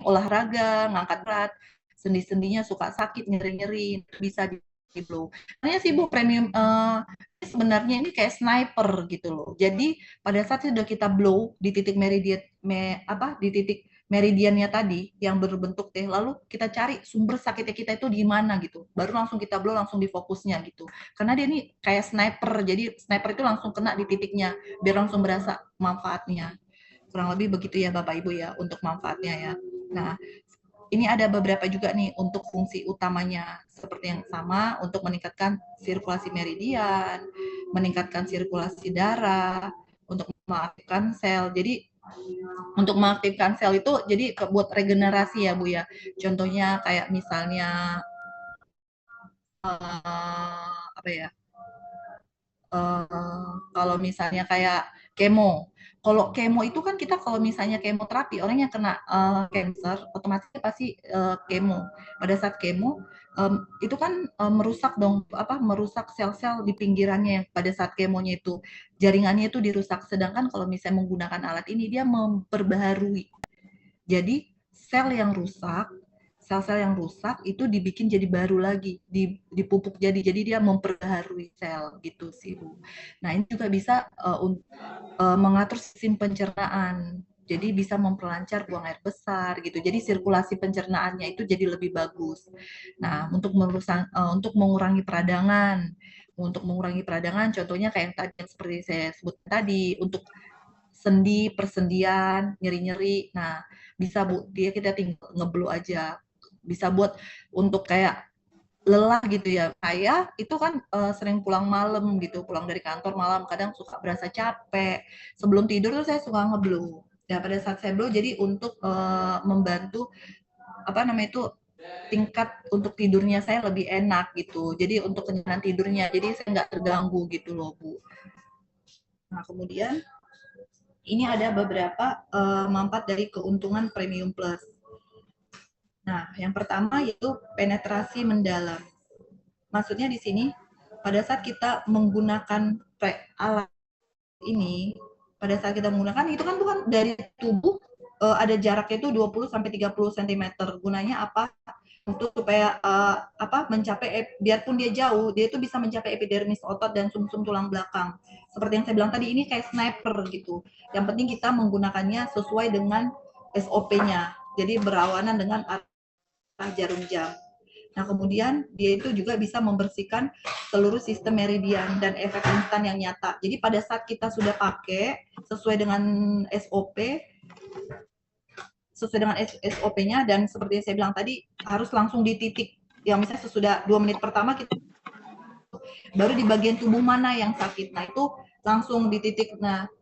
olahraga, ngangkat berat, sendi-sendinya suka sakit, nyeri-nyeri, bisa di blow. Makanya sih Bu, premium sebenarnya ini kayak sniper gitu loh. Jadi pada saat sudah kita blow di titik meridian di titik meridiannya tadi yang berbentuk T, lalu kita cari sumber sakitnya kita itu di mana gitu. Baru langsung kita blow langsung di fokusnya gitu. Karena dia ini kayak sniper. Jadi sniper itu langsung kena di titiknya biar langsung berasa manfaatnya. Kurang lebih begitu ya Bapak Ibu ya untuk manfaatnya ya. Nah, ini ada beberapa juga nih untuk fungsi utamanya seperti yang sama untuk meningkatkan sirkulasi meridian, meningkatkan sirkulasi darah, untuk mengaktifkan sel. Jadi untuk mengaktifkan sel itu jadi buat regenerasi ya Bu ya. Contohnya kayak misalnya apa ya? Kalau misalnya kayak kemo. Kalau kemo itu kan kita kalau misalnya kemoterapi orang yang kena cancer otomatis pasti kemo. Pada saat kemo itu kan merusak dong merusak sel-sel di pinggirannya yang pada saat kemonya itu jaringannya itu dirusak. Sedangkan kalau misalnya menggunakan alat ini dia memperbaharui. Jadi sel-sel yang rusak itu dibikin jadi baru lagi, dipupuk jadi dia memperbaharui sel gitu sih Bu. Nah ini juga bisa mengatur sistem pencernaan, jadi bisa memperlancar buang air besar gitu. Jadi sirkulasi pencernaannya itu jadi lebih bagus. Nah untuk mengurangi peradangan, contohnya kayak yang tadi yang seperti saya sebut tadi untuk sendi, persendian, nyeri-nyeri. Nah, bisa Bu, kita tinggal ngeblow aja. Bisa buat untuk kayak lelah gitu ya. Saya itu kan sering pulang malam gitu, pulang dari kantor malam kadang suka berasa capek. Sebelum tidur tuh saya suka ngeblow. Ya pada saat saya blow jadi untuk membantu tingkat untuk tidurnya saya lebih enak gitu. Jadi untuk kenyamanan tidurnya, jadi saya nggak terganggu gitu loh Bu. Nah kemudian ini ada beberapa manfaat dari keuntungan Premium Plus. Nah, yang pertama yaitu penetrasi mendalam. Maksudnya di sini pada saat kita menggunakan alat ini, pada saat kita menggunakan itu kan bukan dari tubuh ada jaraknya itu 20 sampai 30 cm. Gunanya apa? Untuk supaya mencapai biarpun dia jauh, dia itu bisa mencapai epidermis otot dan sumsum tulang belakang. Seperti yang saya bilang tadi ini kayak sniper gitu. Yang penting kita menggunakannya sesuai dengan SOP-nya. Jadi berawanan dengan arah jarum jam. Nah, kemudian dia itu juga bisa membersihkan seluruh sistem meridian dan efek instan yang nyata. Jadi pada saat kita sudah pakai sesuai dengan SOP, SOP-nya dan seperti yang saya bilang tadi harus langsung di titik yang misalnya sesudah 2 menit pertama kita baru di bagian tubuh mana yang sakit. Nah, itu langsung di titik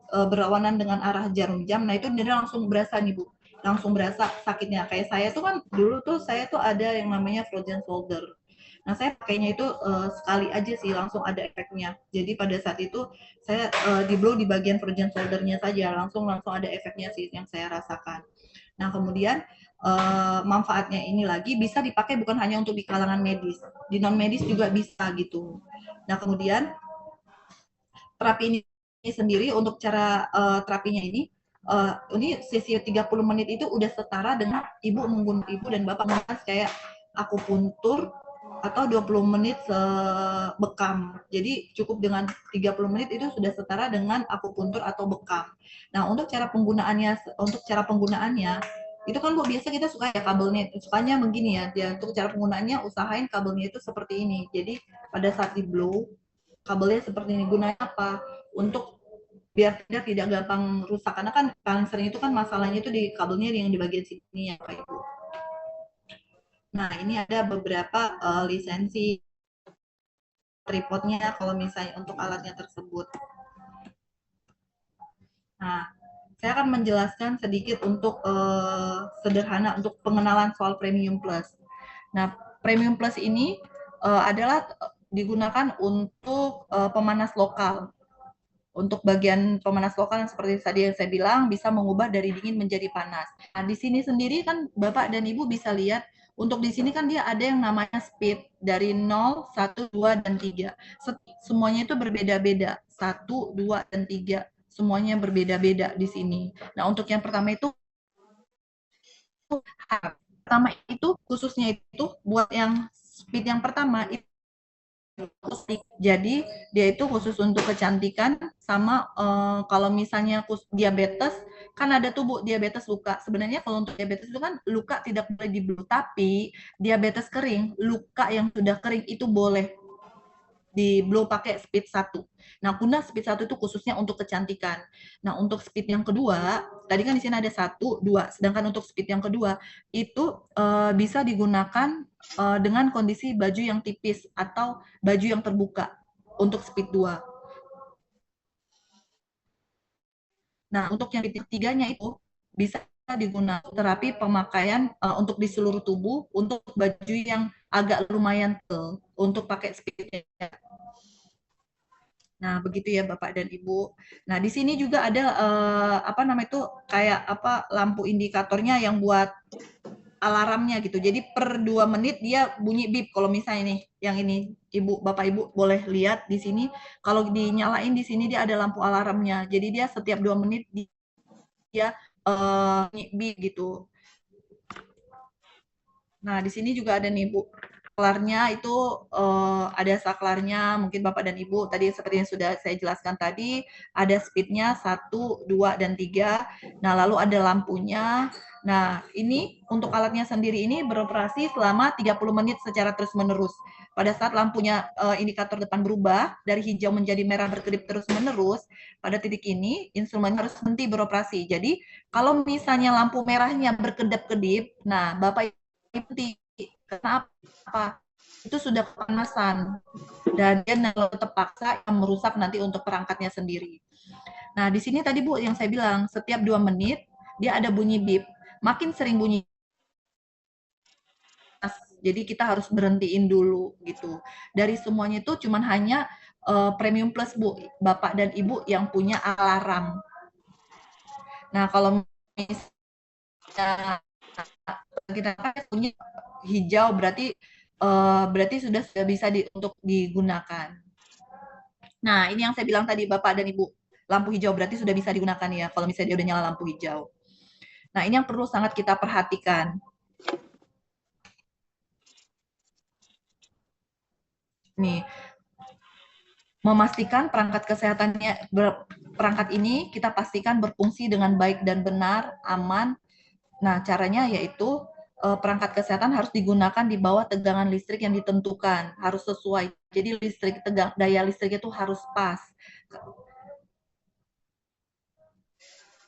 berlawanan dengan arah jarum jam. Nah, itu dia langsung berasa nih, Bu. Langsung berasa sakitnya. Kayak saya tuh kan dulu tuh saya tuh ada yang namanya frozen shoulder. Nah, saya pakainya itu sekali aja sih langsung ada efeknya. Jadi pada saat itu saya di blow di bagian frozen shoulder-nya saja, langsung ada efeknya sih yang saya rasakan. Nah, kemudian manfaatnya ini lagi bisa dipakai bukan hanya untuk di kalangan medis, di non medis juga bisa gitu. Nah, kemudian terapi ini sendiri untuk cara terapinya ini sesi 30 menit itu udah setara dengan ibu dan bapak menggunakan kayak akupuntur atau 20 menit bekam. Jadi cukup dengan 30 menit itu sudah setara dengan akupuntur atau bekam. Nah, untuk cara penggunaannya itu kan Bu biasa kita suka ya kabelnya sukanya begini ya. Untuk cara penggunaannya usahain kabelnya itu seperti ini. Jadi pada saat di blow kabelnya seperti ini. Gunanya apa? Untuk biar tidak gampang rusak karena kan paling sering itu kan masalahnya itu di kabelnya yang di bagian sini ya Pak Ibu. Nah, ini ada beberapa lisensi tripodnya kalau misalnya untuk alatnya tersebut. Nah, saya akan menjelaskan sedikit untuk sederhana untuk pengenalan soal Premium Plus. Nah, Premium Plus ini adalah digunakan untuk pemanas lokal. Untuk bagian pemanas lokal yang seperti tadi yang saya bilang bisa mengubah dari dingin menjadi panas. Nah, di sini sendiri kan Bapak dan Ibu bisa lihat untuk di sini kan dia ada yang namanya speed dari 0, 1, 2 dan 3. Semuanya itu berbeda-beda. 1, 2 dan 3 semuanya berbeda-beda di sini. Nah, untuk yang pertama itu pertama itu khususnya itu buat yang speed yang pertama itu jadi dia itu khusus untuk kecantikan sama kalau misalnya diabetes kan ada tuh Bu diabetes luka. Sebenarnya kalau untuk diabetes itu kan luka tidak boleh di-blue, tapi diabetes kering, luka yang sudah kering itu boleh di blow pakai speed 1. Nah, guna speed 1 itu khususnya untuk kecantikan. Nah, untuk speed yang kedua, tadi kan di sini ada 1, 2. Sedangkan untuk speed yang kedua, itu bisa digunakan dengan kondisi baju yang tipis atau baju yang terbuka untuk speed 2. Nah, untuk yang ketiganya itu bisa digunakan terapi pemakaian untuk di seluruh tubuh untuk baju yang agak lumayan tebal untuk pakai speednya. Nah, begitu ya Bapak dan Ibu. Nah, di sini juga ada apa namanya itu kayak apa lampu indikatornya yang buat alarmnya gitu. Jadi per 2 menit dia bunyi bip kalau misalnya nih yang ini Ibu Bapak Ibu boleh lihat di sini kalau dinyalain di sini dia ada lampu alarmnya. Jadi dia setiap 2 menit dia bunyi bip gitu. Nah, di sini juga ada nih Bu saklarnya itu ada saklarnya mungkin Bapak dan Ibu tadi seperti yang sudah saya jelaskan tadi ada speednya 1, 2, dan 3. Nah lalu ada lampunya. Nah ini untuk alatnya sendiri ini beroperasi selama 30 menit secara terus menerus. Pada saat lampunya indikator depan berubah dari hijau menjadi merah berkedip terus menerus, pada titik ini instrumen harus berhenti beroperasi. Jadi kalau misalnya lampu merahnya berkedip-kedip, nah Bapak berhenti. Karena apa? Itu sudah kepanasan dan dia tetap paksa yang merusak nanti untuk perangkatnya sendiri. Nah, di sini tadi Bu yang saya bilang setiap 2 menit dia ada bunyi bip. Makin sering bunyi jadi kita harus berhentiin dulu gitu. Dari semuanya itu cuman hanya Premium Plus Bu, Bapak dan Ibu yang punya alarm. Nah, kalau misalnya kita punya hijau berarti sudah bisa untuk digunakan. Nah, ini yang saya bilang tadi Bapak dan Ibu, lampu hijau berarti sudah bisa digunakan ya kalau misalnya dia udah nyala lampu hijau. Nah, ini yang perlu sangat kita perhatikan. Nih, memastikan perangkat ini kita pastikan berfungsi dengan baik dan benar, aman. Nah, caranya yaitu perangkat kesehatan harus digunakan di bawah tegangan listrik yang ditentukan, harus sesuai. Jadi daya listrik itu harus pas.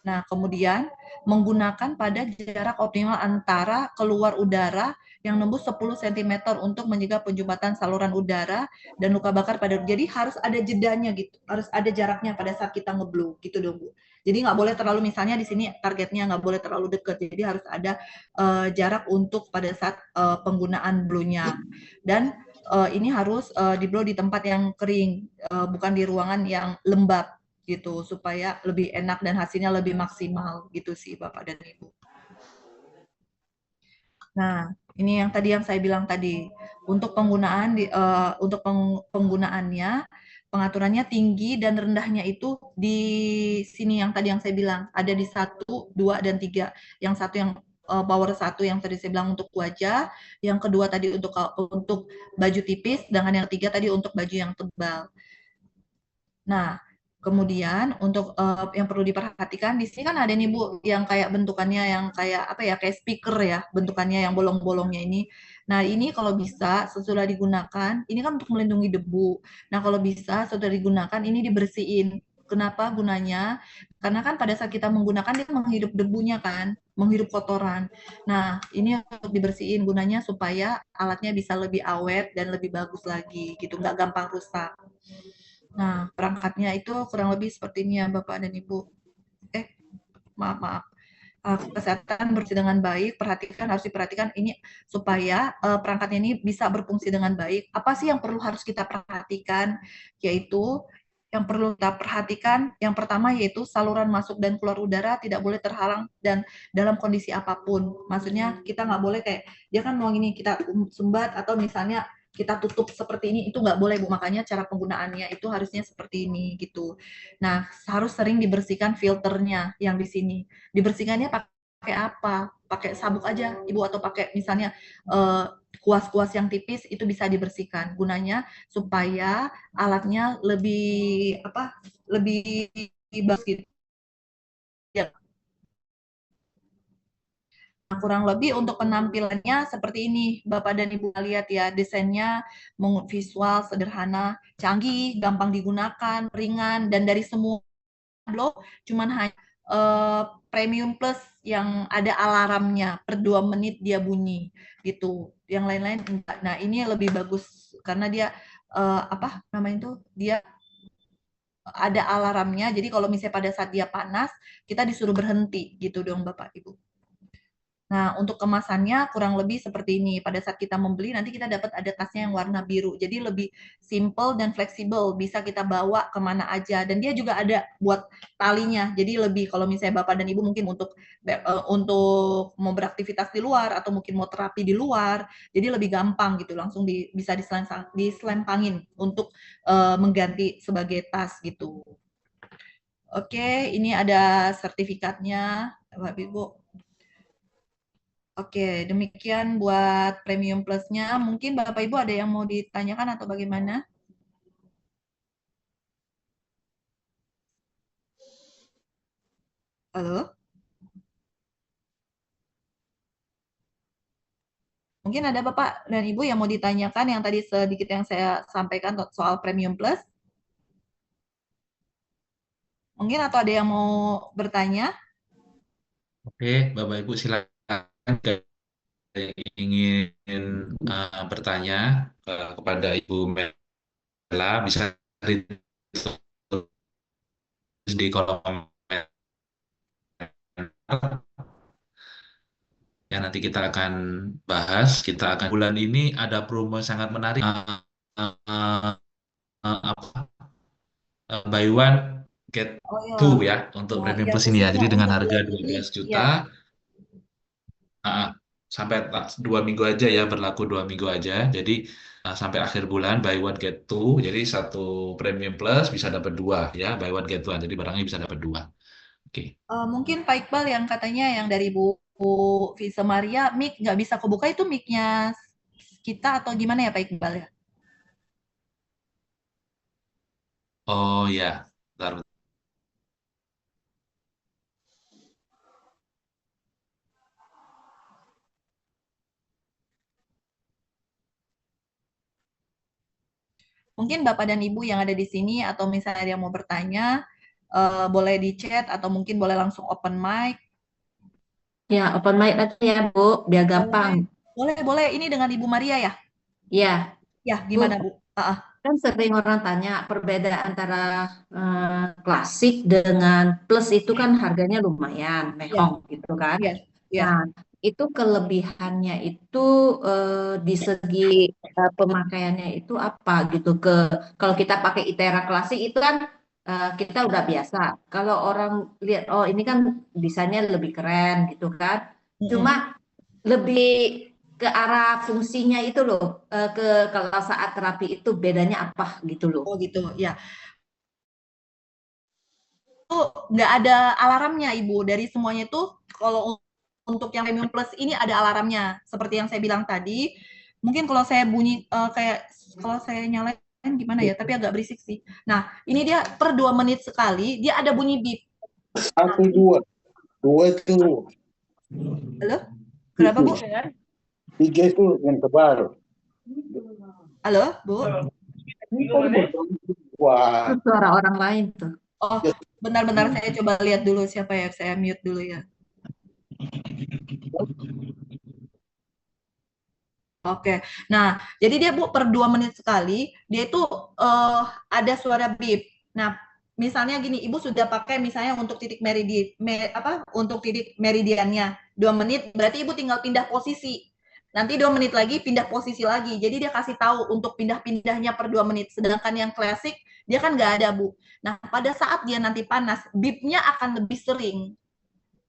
Nah, kemudian menggunakan pada jarak optimal antara keluar udara yang nembus 10 cm untuk mencegah penjumpatan saluran udara dan luka bakar pada. Jadi harus ada jedanya gitu, harus ada jaraknya pada saat kita ngeblow gitu dong Bu. Jadi nggak boleh terlalu misalnya di sini targetnya nggak boleh terlalu dekat, jadi harus ada jarak untuk pada saat penggunaan blow-nya. Dan ini harus di-blow di tempat yang kering, bukan di ruangan yang lembab gitu supaya lebih enak dan hasilnya lebih maksimal gitu sih Bapak dan Ibu. Nah, ini yang tadi yang saya bilang tadi. Untuk penggunaannya pengaturannya tinggi dan rendahnya itu di sini yang tadi yang saya bilang ada di 1, 2, dan 3. Yang satu yang power 1 yang tadi saya bilang untuk wajah, yang kedua tadi untuk baju tipis, dengan yang ketiga tadi untuk baju yang tebal. Nah, kemudian untuk yang perlu diperhatikan di sini kan ada nih Bu yang kayak bentukannya yang kayak apa ya kayak speaker ya bentukannya yang bolong-bolongnya ini. Nah ini kalau bisa sesudah digunakan ini kan untuk melindungi debu. Nah kalau bisa sesudah digunakan ini dibersihin. Kenapa gunanya? Karena kan pada saat kita menggunakan dia menghirup debunya kan, menghirup kotoran. Nah ini untuk dibersihin gunanya supaya alatnya bisa lebih awet dan lebih bagus lagi gitu, nggak gampang rusak. Nah, perangkatnya itu kurang lebih seperti ini ya Bapak dan Ibu. Maaf. Kesehatan bersih dengan baik, harus diperhatikan ini supaya perangkatnya ini bisa berfungsi dengan baik. Apa sih yang harus kita perhatikan? Yaitu yang perlu kita perhatikan, yang pertama yaitu saluran masuk dan keluar udara tidak boleh terhalang dan dalam kondisi apapun. Maksudnya kita nggak boleh kayak dia kan mau ini kita sumbat atau misalnya kita tutup seperti ini itu nggak boleh Bu, makanya cara penggunaannya itu harusnya seperti ini gitu. Nah harus sering dibersihkan filternya yang di sini. Dibersihkannya pakai apa? pakai sabuk aja Ibu, atau pakai misalnya kuas-kuas yang tipis itu bisa dibersihkan. Gunanya supaya alatnya lebih lebih bagus gitu. Ya, kurang lebih untuk penampilannya seperti ini, Bapak dan Ibu lihat ya, desainnya visual sederhana, canggih, gampang digunakan, ringan, dan dari semua blog cuman hanya premium plus yang ada alarmnya per 2 menit dia bunyi gitu. Yang lain-lain enggak. Nah, ini lebih bagus karena dia apa namanya itu? Dia ada alarmnya. Jadi kalau misalnya pada saat dia panas, kita disuruh berhenti gitu dong Bapak Ibu. Nah, untuk kemasannya kurang lebih seperti ini. Pada saat kita membeli, nanti kita dapat ada tasnya yang warna biru. Jadi lebih simple dan fleksibel. Bisa kita bawa kemana aja. Dan dia juga ada buat talinya. Jadi lebih, kalau misalnya Bapak dan Ibu mungkin untuk mau beraktivitas di luar, atau mungkin mau terapi di luar, jadi lebih gampang gitu. Langsung bisa diselempangin untuk mengganti sebagai tas gitu. Oke, ini ada sertifikatnya, Bapak Ibu. Oke, demikian buat Premium Plus-nya. Mungkin Bapak Ibu ada yang mau ditanyakan atau bagaimana? Halo? Mungkin ada Bapak dan Ibu yang mau ditanyakan yang tadi sedikit yang saya sampaikan soal Premium Plus? Mungkin atau ada yang mau bertanya? Oke, Bapak Ibu silakan yang ingin bertanya kepada Ibu Mela bisa tulis di kolom komentar. Ya, nanti kita akan bahas. Kita akan bulan ini ada promo sangat menarik. Apa? Buy one get Oh ya, two ya untuk ya, premium ya plus ini ya. khususnya Jadi dengan untuk harga bulan dua ini, belas ya. juta ah, sampai 2 minggu aja ya, berlaku 2 minggu aja. Jadi sampai akhir bulan buy one get two. Jadi satu premium plus bisa dapat dua ya, buy one get one. Jadi barangnya bisa dapat dua. Oke. Mungkin Pak Iqbal yang katanya yang dari Bu Visa Maria, mic nggak bisa kebuka itu mic-nya kita atau gimana ya Pak Iqbal ya? Oh ya, bentar. Mungkin Bapak dan Ibu yang ada di sini atau misalnya ada yang mau bertanya, boleh di chat atau mungkin boleh langsung open mic. Ya, open mic aja ya, Bu, biar gampang. Boleh, boleh, boleh. Ini dengan Ibu Maria ya? Ya, Ya, gimana Bu, Bu? kan sering orang tanya perbedaan antara klasik dengan plus itu kan harganya lumayan, Ya, mehong gitu kan. ya, Nah, ya. itu kelebihannya itu di segi pemakaiannya itu apa gitu kalau kita pakai ITERA klasik itu kan kita udah biasa. Kalau orang lihat oh ini kan desainnya lebih keren gitu kan. Cuma Mm-mm. lebih ke arah fungsinya itu loh ke kalau saat terapi itu bedanya apa gitu loh. Oh gitu, ya. Itu nggak ada alarmnya Ibu. Dari semuanya itu, kalau untuk yang Premium Plus ini ada alarmnya. Seperti yang saya bilang tadi, mungkin kalau saya bunyi kayak kalau saya nyalain gimana ya, tapi agak berisik sih. Nah, ini dia per 2 menit sekali, dia ada bunyi beep. Nah, Satu dua, dua itu halo? Kenapa Bu? tipis, tiga itu yang tebal. Halo, Bu? Wah, Itu suara orang lain tuh. Oh, bentar-bentar saya coba lihat dulu siapa ya. Saya mute dulu ya. Oke. Nah, jadi dia Bu per 2 menit sekali, dia itu ada suara beep. Nah, misalnya gini, Ibu sudah pakai misalnya untuk titik untuk titik meridiannya 2 menit, berarti Ibu tinggal pindah posisi. Nanti 2 menit lagi pindah posisi lagi. Jadi dia kasih tahu untuk pindah-pindahnya per 2 menit. Sedangkan yang klasik dia kan nggak ada, Bu. Nah, pada saat dia nanti panas, beep-nya akan lebih sering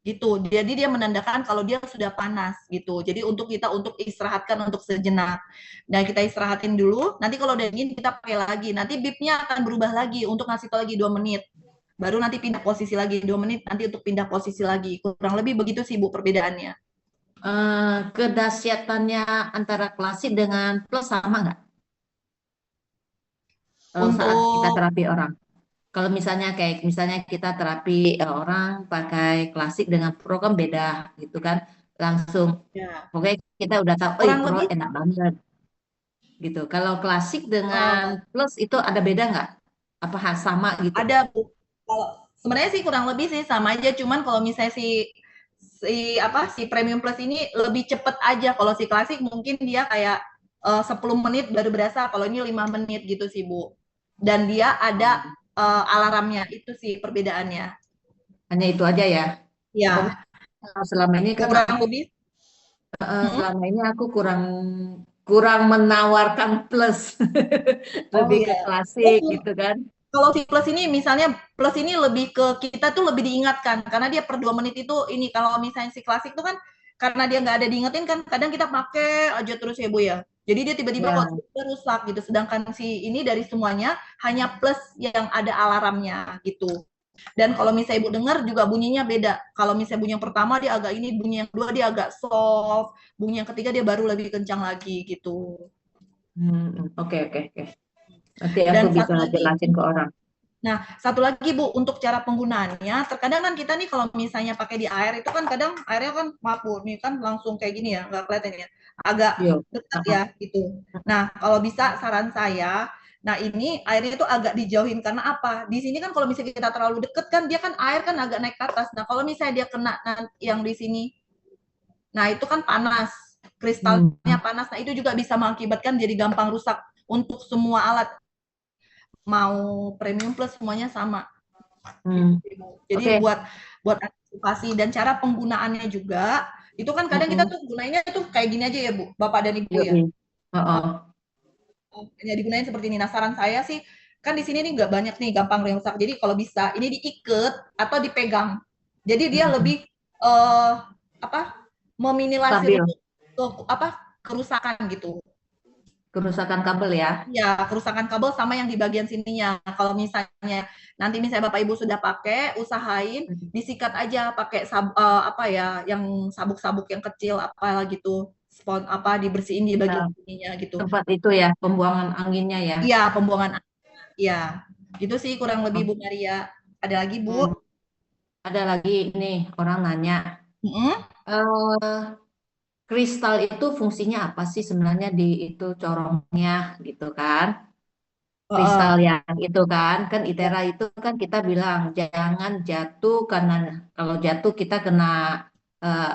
gitu. Jadi dia menandakan kalau dia sudah panas gitu. Jadi untuk istirahatkan untuk sejenak. Dan kita istirahatin dulu. Nanti kalau udah dingin kita pakai lagi. Nanti bibnya akan berubah lagi untuk ngasih tahu lagi 2 menit. Baru nanti pindah posisi lagi 2 menit. Nanti untuk pindah posisi lagi. Kurang lebih begitu sih Bu perbedaannya. Kedahsyatannya antara klasik dengan plus sama nggak? Kalau saat kita Untuk terapi orang. Kalau misalnya kita terapi orang pakai klasik dengan pro kan beda gitu kan. Langsung ya, pokoknya kita udah tahu, oh kurang pro lebih enak banget gitu. Kalau klasik dengan eh, plus itu ada beda nggak? Apa sama gitu? ada Bu. Kalau sebenarnya sih kurang lebih sih sama aja, cuman kalau misalnya si premium plus ini lebih cepet aja. Kalau si klasik mungkin dia kayak 10 menit baru berasa, kalau ini 5 menit gitu sih Bu. Dan dia ada Oh, alarmnya, itu sih perbedaannya. hanya itu aja ya. Pokoknya Ya, selama ini kan kurang lebih. Mm-mm. selama ini aku kurang kurang menawarkan plus, Oh lebih ke ya. klasik gitu kan. Kalau si plus ini misalnya plus ini lebih ke kita tuh lebih diingatkan karena dia per 2 menit itu ini. Kalau misalnya si klasik tuh kan karena dia nggak ada diingetin kan kadang kita pakai aja terus ya Bu ya. Jadi dia tiba-tiba kok Ya, rusak gitu. Sedangkan si ini dari semuanya hanya plus yang ada alarmnya gitu. Dan kalau misalnya Ibu dengar juga bunyinya beda. Kalau misalnya bunyi yang pertama dia agak ini, bunyi yang kedua dia agak soft, bunyi yang ketiga dia baru lebih kencang lagi gitu. oke oke oke. Nanti aku Dan bisa satu lagi, jelasin ke orang. nah, satu lagi Bu, untuk cara penggunaannya, terkadang kan kita nih kalau misalnya pakai di air itu kan kadang airnya kan maaf Bu, nih kan langsung kayak gini ya, nggak kelihatan ya, agak Yo. dekat ya gitu. Nah, kalau bisa saran saya, nah ini airnya itu agak dijauhin karena apa? Di sini kan kalau misalnya kita terlalu deket kan dia kan air kan agak naik ke atas. Nah, kalau misalnya dia kena yang di sini, nah itu kan panas, Hmm. kristalnya panas. Nah, itu juga bisa mengakibatkan jadi gampang rusak untuk semua alat, mau premium plus semuanya sama. Hmm. Jadi Oke. buat antisipasi dan cara penggunaannya juga itu kan kadang kita Mm-mm. tuh gunainnya tuh kayak gini aja ya Bu, Bapak dan Ibu ya. Yoi. Oh. Ya digunain seperti ini. Nah, saran saya sih kan di sini nih nggak banyak nih gampang rusak. Jadi kalau bisa ini diikat atau dipegang. Jadi dia Mm-mm. lebih apa meminimalisir Stabil. untuk kerusakan gitu. Kerusakan kabel ya. Ya, kerusakan kabel sama yang di bagian sininya. Kalau misalnya nanti misalnya Bapak Ibu sudah pakai, usahain Mm. disikat aja pakai apa ya, yang sabuk-sabuk yang kecil apa gitu. Apa dibersihin di bagian Nah, sininya gitu. tempat itu ya, pembuangan anginnya ya. Iya, pembuangan ya. Gitu sih kurang lebih Oh. Bu Maria. Ada lagi Bu? Hmm. Ada lagi nih orang nanya, Mm-mm. eh, kristal itu fungsinya apa sih sebenarnya di itu corongnya gitu kan? Kristal yang itu kan Ya. ITERA itu kan kita bilang jangan jatuh karena kalau jatuh kita kena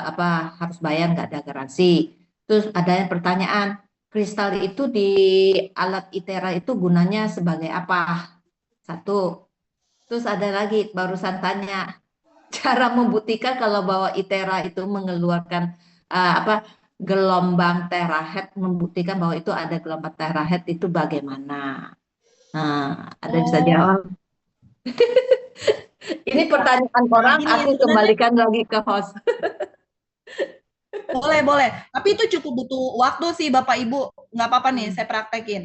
apa harus bayar nggak ada garansi. Terus ada yang pertanyaan, kristal itu di alat ITERA itu gunanya sebagai apa? Satu. Terus ada lagi barusan tanya cara membuktikan kalau bahwa ITERA itu mengeluarkan apa gelombang terahertz, membuktikan bahwa itu ada gelombang terahertz itu bagaimana? Nah, ada yang bisa Oh, jawab. Ini pertanyaan nah orang, gini aku sebenarnya kembalikan lagi ke host. boleh boleh. Tapi itu cukup butuh waktu sih Bapak Ibu. Nggak apa-apa nih, Hmm. saya praktekin.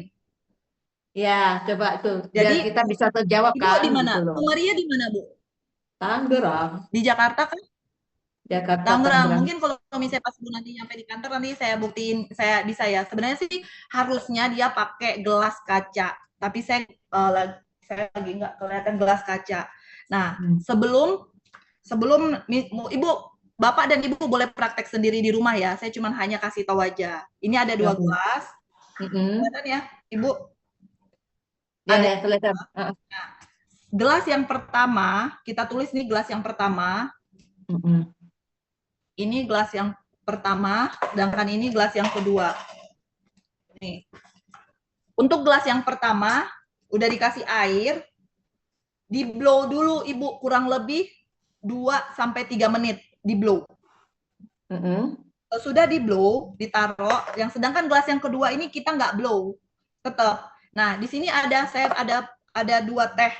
Ya, coba tuh biar Jadi kita bisa terjawab Ibu kan di mana? gitu loh. Bu Maria di mana Bu? Tangerang, Di Jakarta kan? Jakarta, Tangerang. Tangerang. Mungkin kalau misalnya pas Bu nanti nyampe di kantor nanti saya buktiin saya bisa ya. Sebenarnya sih harusnya dia pakai gelas kaca. Tapi saya lagi nggak kelihatan gelas kaca. Nah, Hmm. sebelum sebelum Ibu Bapak dan Ibu boleh praktek sendiri di rumah ya. Saya cuma hanya kasih tahu aja. Ini ada Ya, 2 gelas. mm-mm. Kelihatan ya, Ibu? Ya, Ada ya, kelihatan. gelas yang pertama, kita tulis nih gelas yang pertama. Mm-mm. Ini gelas yang pertama, sedangkan ini gelas yang kedua. Nih. Untuk gelas yang pertama, udah dikasih air, di blow dulu Ibu, kurang lebih 2-3 menit di blow. Mm-mm. Sudah di blow, ditaruh. Yang sedangkan gelas yang kedua ini kita nggak blow, tetap. Nah, di sini saya ada 2 teh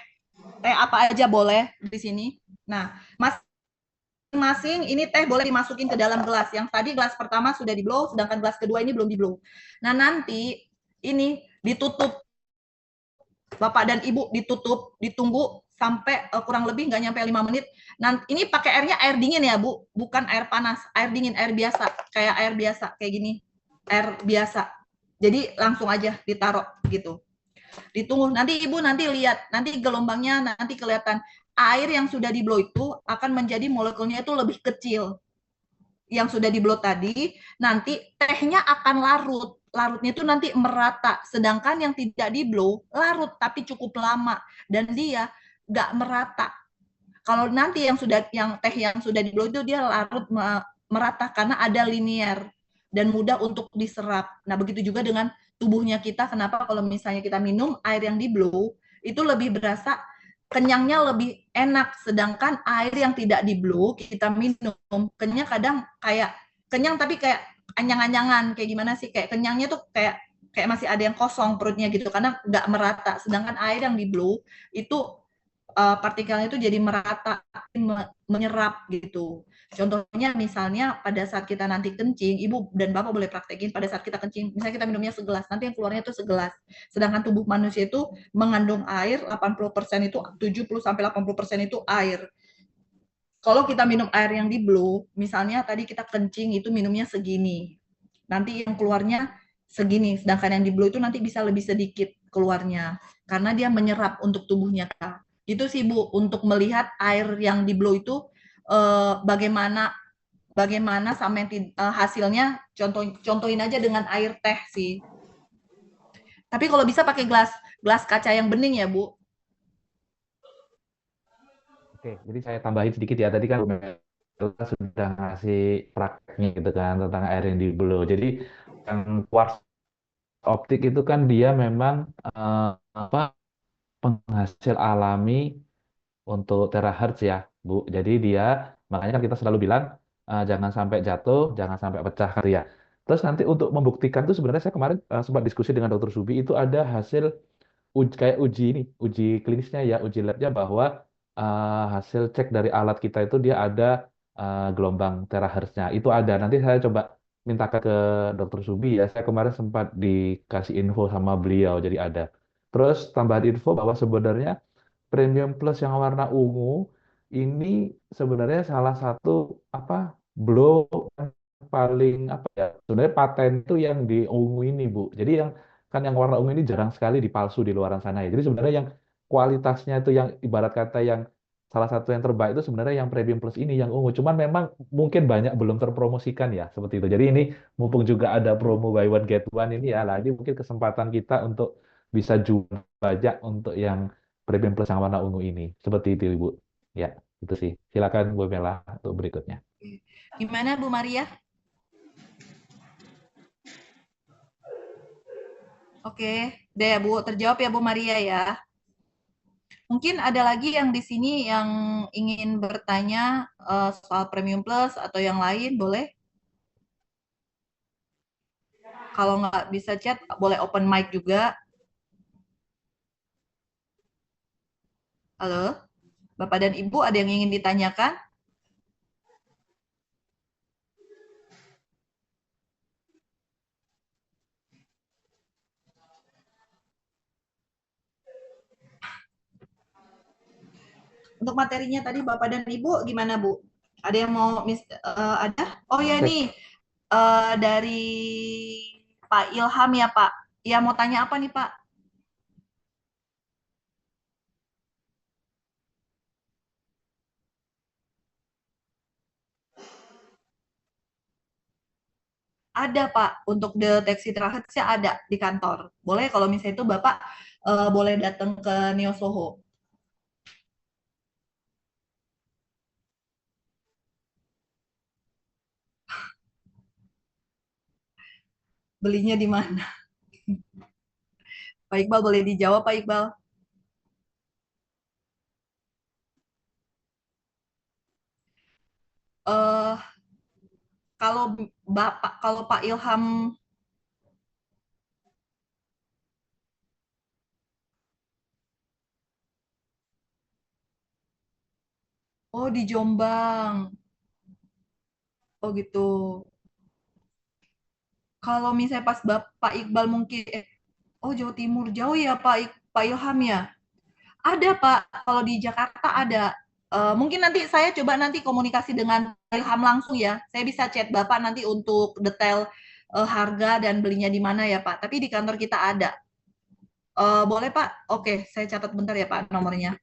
apa aja boleh di sini. Nah, masing-masing ini teh boleh dimasukin ke dalam gelas. Yang tadi gelas pertama sudah di blow, sedangkan gelas kedua ini belum di blow. Nah, nanti ini ditutup, Bapak dan Ibu ditutup, ditunggu sampai kurang lebih nggak nyampe 5 menit. Nanti ini pakai airnya air dingin ya Bu, bukan air panas, air dingin, air biasa, kayak air biasa kayak gini, air biasa. Jadi langsung aja ditaruh gitu. Ditunggu, nanti Ibu nanti lihat, nanti gelombangnya nanti kelihatan. Air yang sudah di blow itu akan menjadi molekulnya itu lebih kecil. Yang sudah di blow tadi, nanti tehnya akan larut. Larutnya itu nanti merata. Sedangkan yang tidak di blow, larut tapi cukup lama. Dan dia nggak merata. Kalau nanti yang teh yang sudah di blow itu dia larut merata karena ada linear dan mudah untuk diserap. Nah, begitu juga dengan tubuhnya kita. Kenapa kalau misalnya kita minum air yang di blow itu lebih berasa kenyangnya lebih enak, sedangkan air yang tidak di blow kita minum kenyang kadang kayak kenyang tapi kayak anyang-anyangan, kayak gimana sih, kayak kenyangnya tuh kayak masih ada yang kosong perutnya gitu karena nggak merata. Sedangkan air yang di blow itu partikelnya itu jadi merata, menyerap gitu. Contohnya misalnya pada saat kita nanti kencing, Ibu dan Bapak boleh praktekin pada saat kita kencing, misalnya kita minumnya segelas, nanti yang keluarnya itu segelas. Sedangkan tubuh manusia itu mengandung air 80% itu 70 sampai 80% itu air. Kalau kita minum air yang di blow, misalnya tadi kita kencing itu minumnya segini. Nanti yang keluarnya segini, sedangkan yang di blow itu nanti bisa lebih sedikit keluarnya karena dia menyerap untuk tubuhnya. Itu sih Bu, untuk melihat air yang di blow itu bagaimana sampai hasilnya, contohin aja dengan air teh sih. Tapi kalau bisa pakai gelas kaca yang bening ya Bu. Oke, jadi saya tambahin sedikit ya. Tadi kan Bu Mela sudah ngasih prakteknya gitu kan tentang air yang di blow. Jadi yang quartz optik itu kan dia memang apa penghasil alami untuk terahertz ya, Bu. Jadi dia makanya kan kita selalu bilang jangan sampai jatuh, jangan sampai pecah kan ya. Terus nanti untuk membuktikan itu sebenarnya saya kemarin sempat diskusi dengan Dokter Subi itu ada hasil kayak uji klinisnya ya, uji labnya bahwa hasil cek dari alat kita itu dia ada gelombang terahertznya. Itu ada. Nanti saya coba mintakan ke Dokter Subi ya. Saya kemarin sempat dikasih info sama beliau, jadi ada. Terus tambahan info bahwa sebenarnya Premium Plus yang warna ungu ini sebenarnya salah satu apa blow yang paling apa ya sebenarnya paten itu yang di ungu ini Bu. Jadi yang kan yang warna ungu ini jarang sekali dipalsu di luaran sana ya. Jadi sebenarnya yang kualitasnya itu yang ibarat kata yang salah satu yang terbaik itu sebenarnya yang Premium Plus ini yang ungu. Cuman memang mungkin banyak belum terpromosikan ya seperti itu. Jadi ini mumpung juga ada promo buy one get one ini ya lah ini mungkin kesempatan kita untuk bisa jual bajak untuk yang Premium Plus yang warna ungu ini. Seperti itu, Ibu. Ya, itu sih. Silakan Bu Mela untuk berikutnya. Gimana Bu Maria? Oke, deh ya Bu, terjawab ya Bu Maria ya. Mungkin ada lagi yang di sini yang ingin bertanya soal Premium Plus atau yang lain, boleh? Kalau nggak bisa chat, boleh open mic juga. Halo, Bapak dan Ibu, ada yang ingin ditanyakan? Untuk materinya tadi Bapak dan Ibu gimana Bu? Ada yang mau ada? Oh ya nih dari Pak Ilham ya Pak. Ya mau tanya apa nih Pak? Ada Pak, untuk deteksi terakhirnya ada di kantor. Boleh kalau misalnya itu Bapak boleh datang ke Neo Soho. Belinya di mana? Pak Iqbal boleh dijawab Pak Iqbal. Eh kalau kalau Pak Ilham, oh di Jombang. Oh gitu. Kalau misalnya pas Bapak Iqbal mungkin oh Jawa Timur jauh ya Pak Ilham ya. Ada Pak, kalau di Jakarta ada. Mungkin nanti saya coba nanti komunikasi dengan Ilham langsung ya. Saya bisa chat Bapak nanti untuk detail harga dan belinya di mana ya Pak. Tapi di kantor kita ada. Boleh Pak? Oke, saya catat bentar ya Pak nomornya.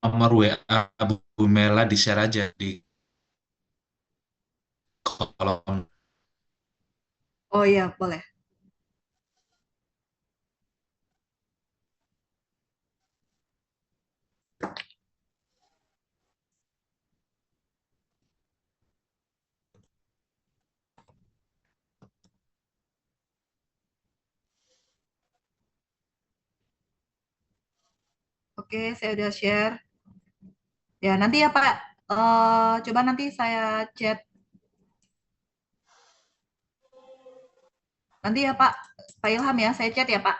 Nomor WA Bu Mela di-share aja di kolom. Oh iya, boleh. Oke, saya udah share. Ya, nanti ya Pak. Coba nanti saya chat. Nanti ya Pak. Pak Ilham ya, saya chat ya Pak.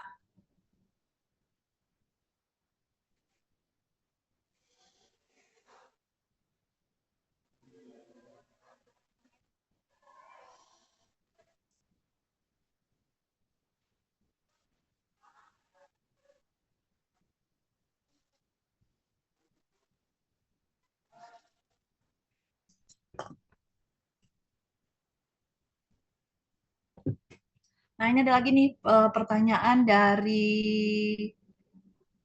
Nah, ini ada lagi nih pertanyaan dari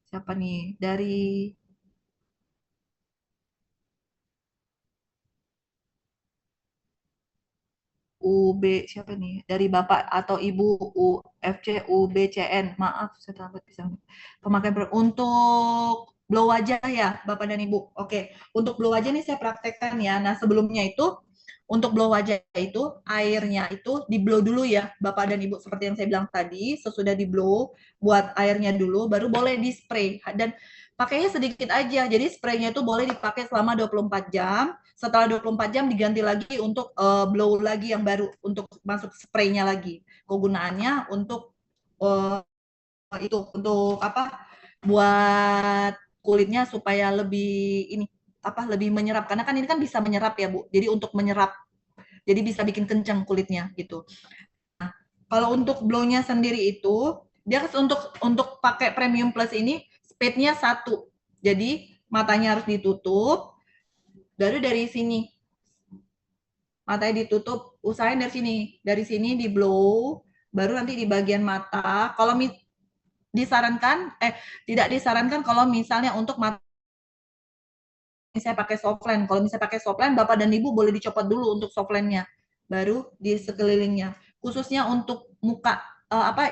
siapa nih? Dari UB siapa nih? Dari Bapak atau Ibu UFC UBCN. Maaf, saya terlambat bisa. Untuk blow wajah ya, Bapak dan Ibu. Oke, untuk blow wajah nih saya praktekkan ya. Nah, sebelumnya itu untuk blow wajah itu airnya itu di blow dulu ya, Bapak dan Ibu, seperti yang saya bilang tadi. Sesudah di blow, buat airnya dulu, baru boleh di spray dan pakainya sedikit aja. Jadi spraynya itu boleh dipakai selama 24 jam. Setelah 24 jam diganti lagi untuk blow lagi yang baru untuk masuk spraynya lagi. Kegunaannya untuk itu untuk apa? Buat kulitnya supaya lebih ini apa lebih menyerap karena kan ini kan bisa menyerap ya Bu. Jadi untuk menyerap jadi bisa bikin kencang kulitnya gitu. Kalau untuk blow-nya sendiri itu dia untuk pakai premium plus ini speed-nya 1. Jadi matanya harus ditutup. Baru dari sini matanya ditutup, usahain dari sini di blow, baru nanti di bagian mata. Kalau disarankan, tidak disarankan kalau misalnya untuk mata saya pakai softline. Kalau misalnya pakai softline, Bapak dan Ibu boleh dicopot dulu untuk softline-nya, baru di sekelilingnya. Khususnya untuk muka apa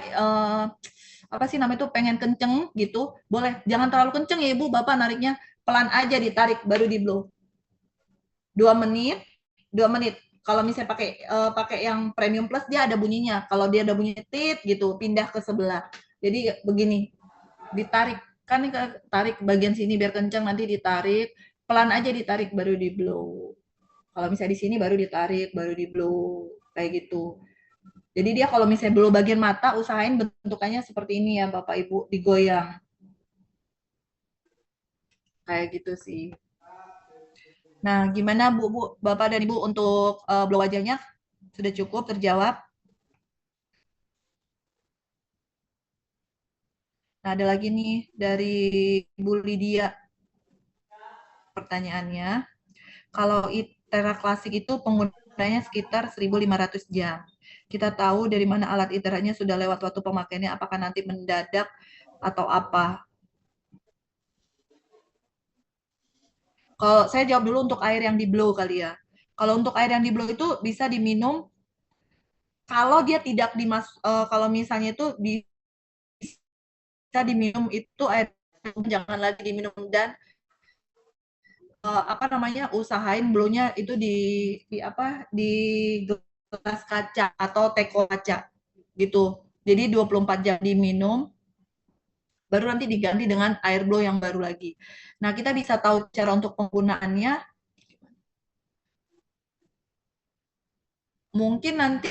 sih namanya itu pengen kenceng gitu, boleh. Jangan terlalu kenceng ya Ibu, Bapak nariknya pelan aja ditarik baru di blow. 2 menit, 2 menit. Kalau misalnya pakai yang premium plus dia ada bunyinya. Kalau dia ada bunyi tit gitu, pindah ke sebelah. Jadi begini, ditarik kan tarik bagian sini biar kencang nanti ditarik, pelan aja ditarik baru di blow. Kalau misalnya di sini baru ditarik, baru di blow kayak gitu. Jadi dia kalau misalnya blow bagian mata usahain bentukannya seperti ini ya Bapak Ibu, digoyang. Kayak gitu sih. Nah, gimana Bu, Bapak dan Ibu untuk blow wajahnya? Sudah cukup terjawab? Nah, ada lagi nih dari Bu Lydia pertanyaannya. Kalau ITERA klasik itu penggunanya sekitar 1.500 jam. Kita tahu dari mana alat ITERA-nya sudah lewat waktu pemakaiannya, apakah nanti mendadak atau apa? Kalau saya jawab dulu untuk air yang di blow kali ya. Kalau untuk air yang di blow itu bisa diminum kalau dia tidak kalau misalnya itu bisa diminum itu air jangan lagi diminum dan apa namanya usahain blownya itu di gelas kaca atau teko kaca gitu. Jadi 24 jam diminum baru nanti diganti dengan air blow yang baru lagi. Nah, kita bisa tahu cara untuk penggunaannya mungkin nanti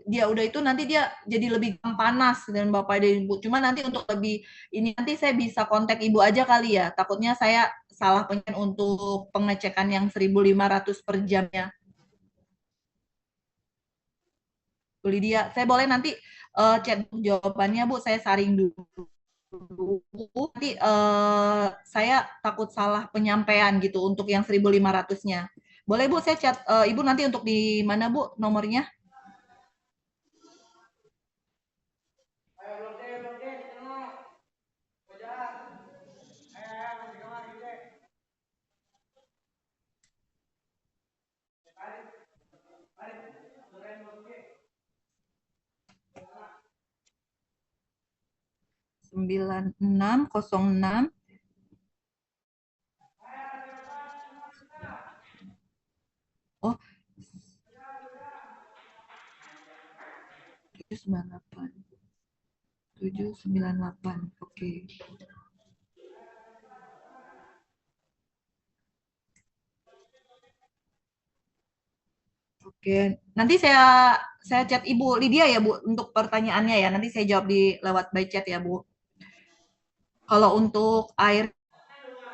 dia udah itu nanti dia jadi lebih panas dengan Bapak dan Ibu. Cuma nanti untuk lebih ini nanti saya bisa kontak Ibu aja kali ya. Takutnya saya salah pengen untuk pengecekan yang 1.500 per jamnya. Bu Lydia. Saya boleh nanti chat jawabannya, Bu. Saya saring dulu. Nanti saya takut salah penyampaian gitu untuk yang 1.500-nya. Boleh Bu, saya chat Ibu nanti untuk di mana Bu nomornya? Sembilan enam 06. Oh, 798. 798. Oke. Oke, nanti saya chat Ibu Lydia ya Bu untuk pertanyaannya ya. Nanti saya jawab di lewat by chat ya Bu. Kalau untuk air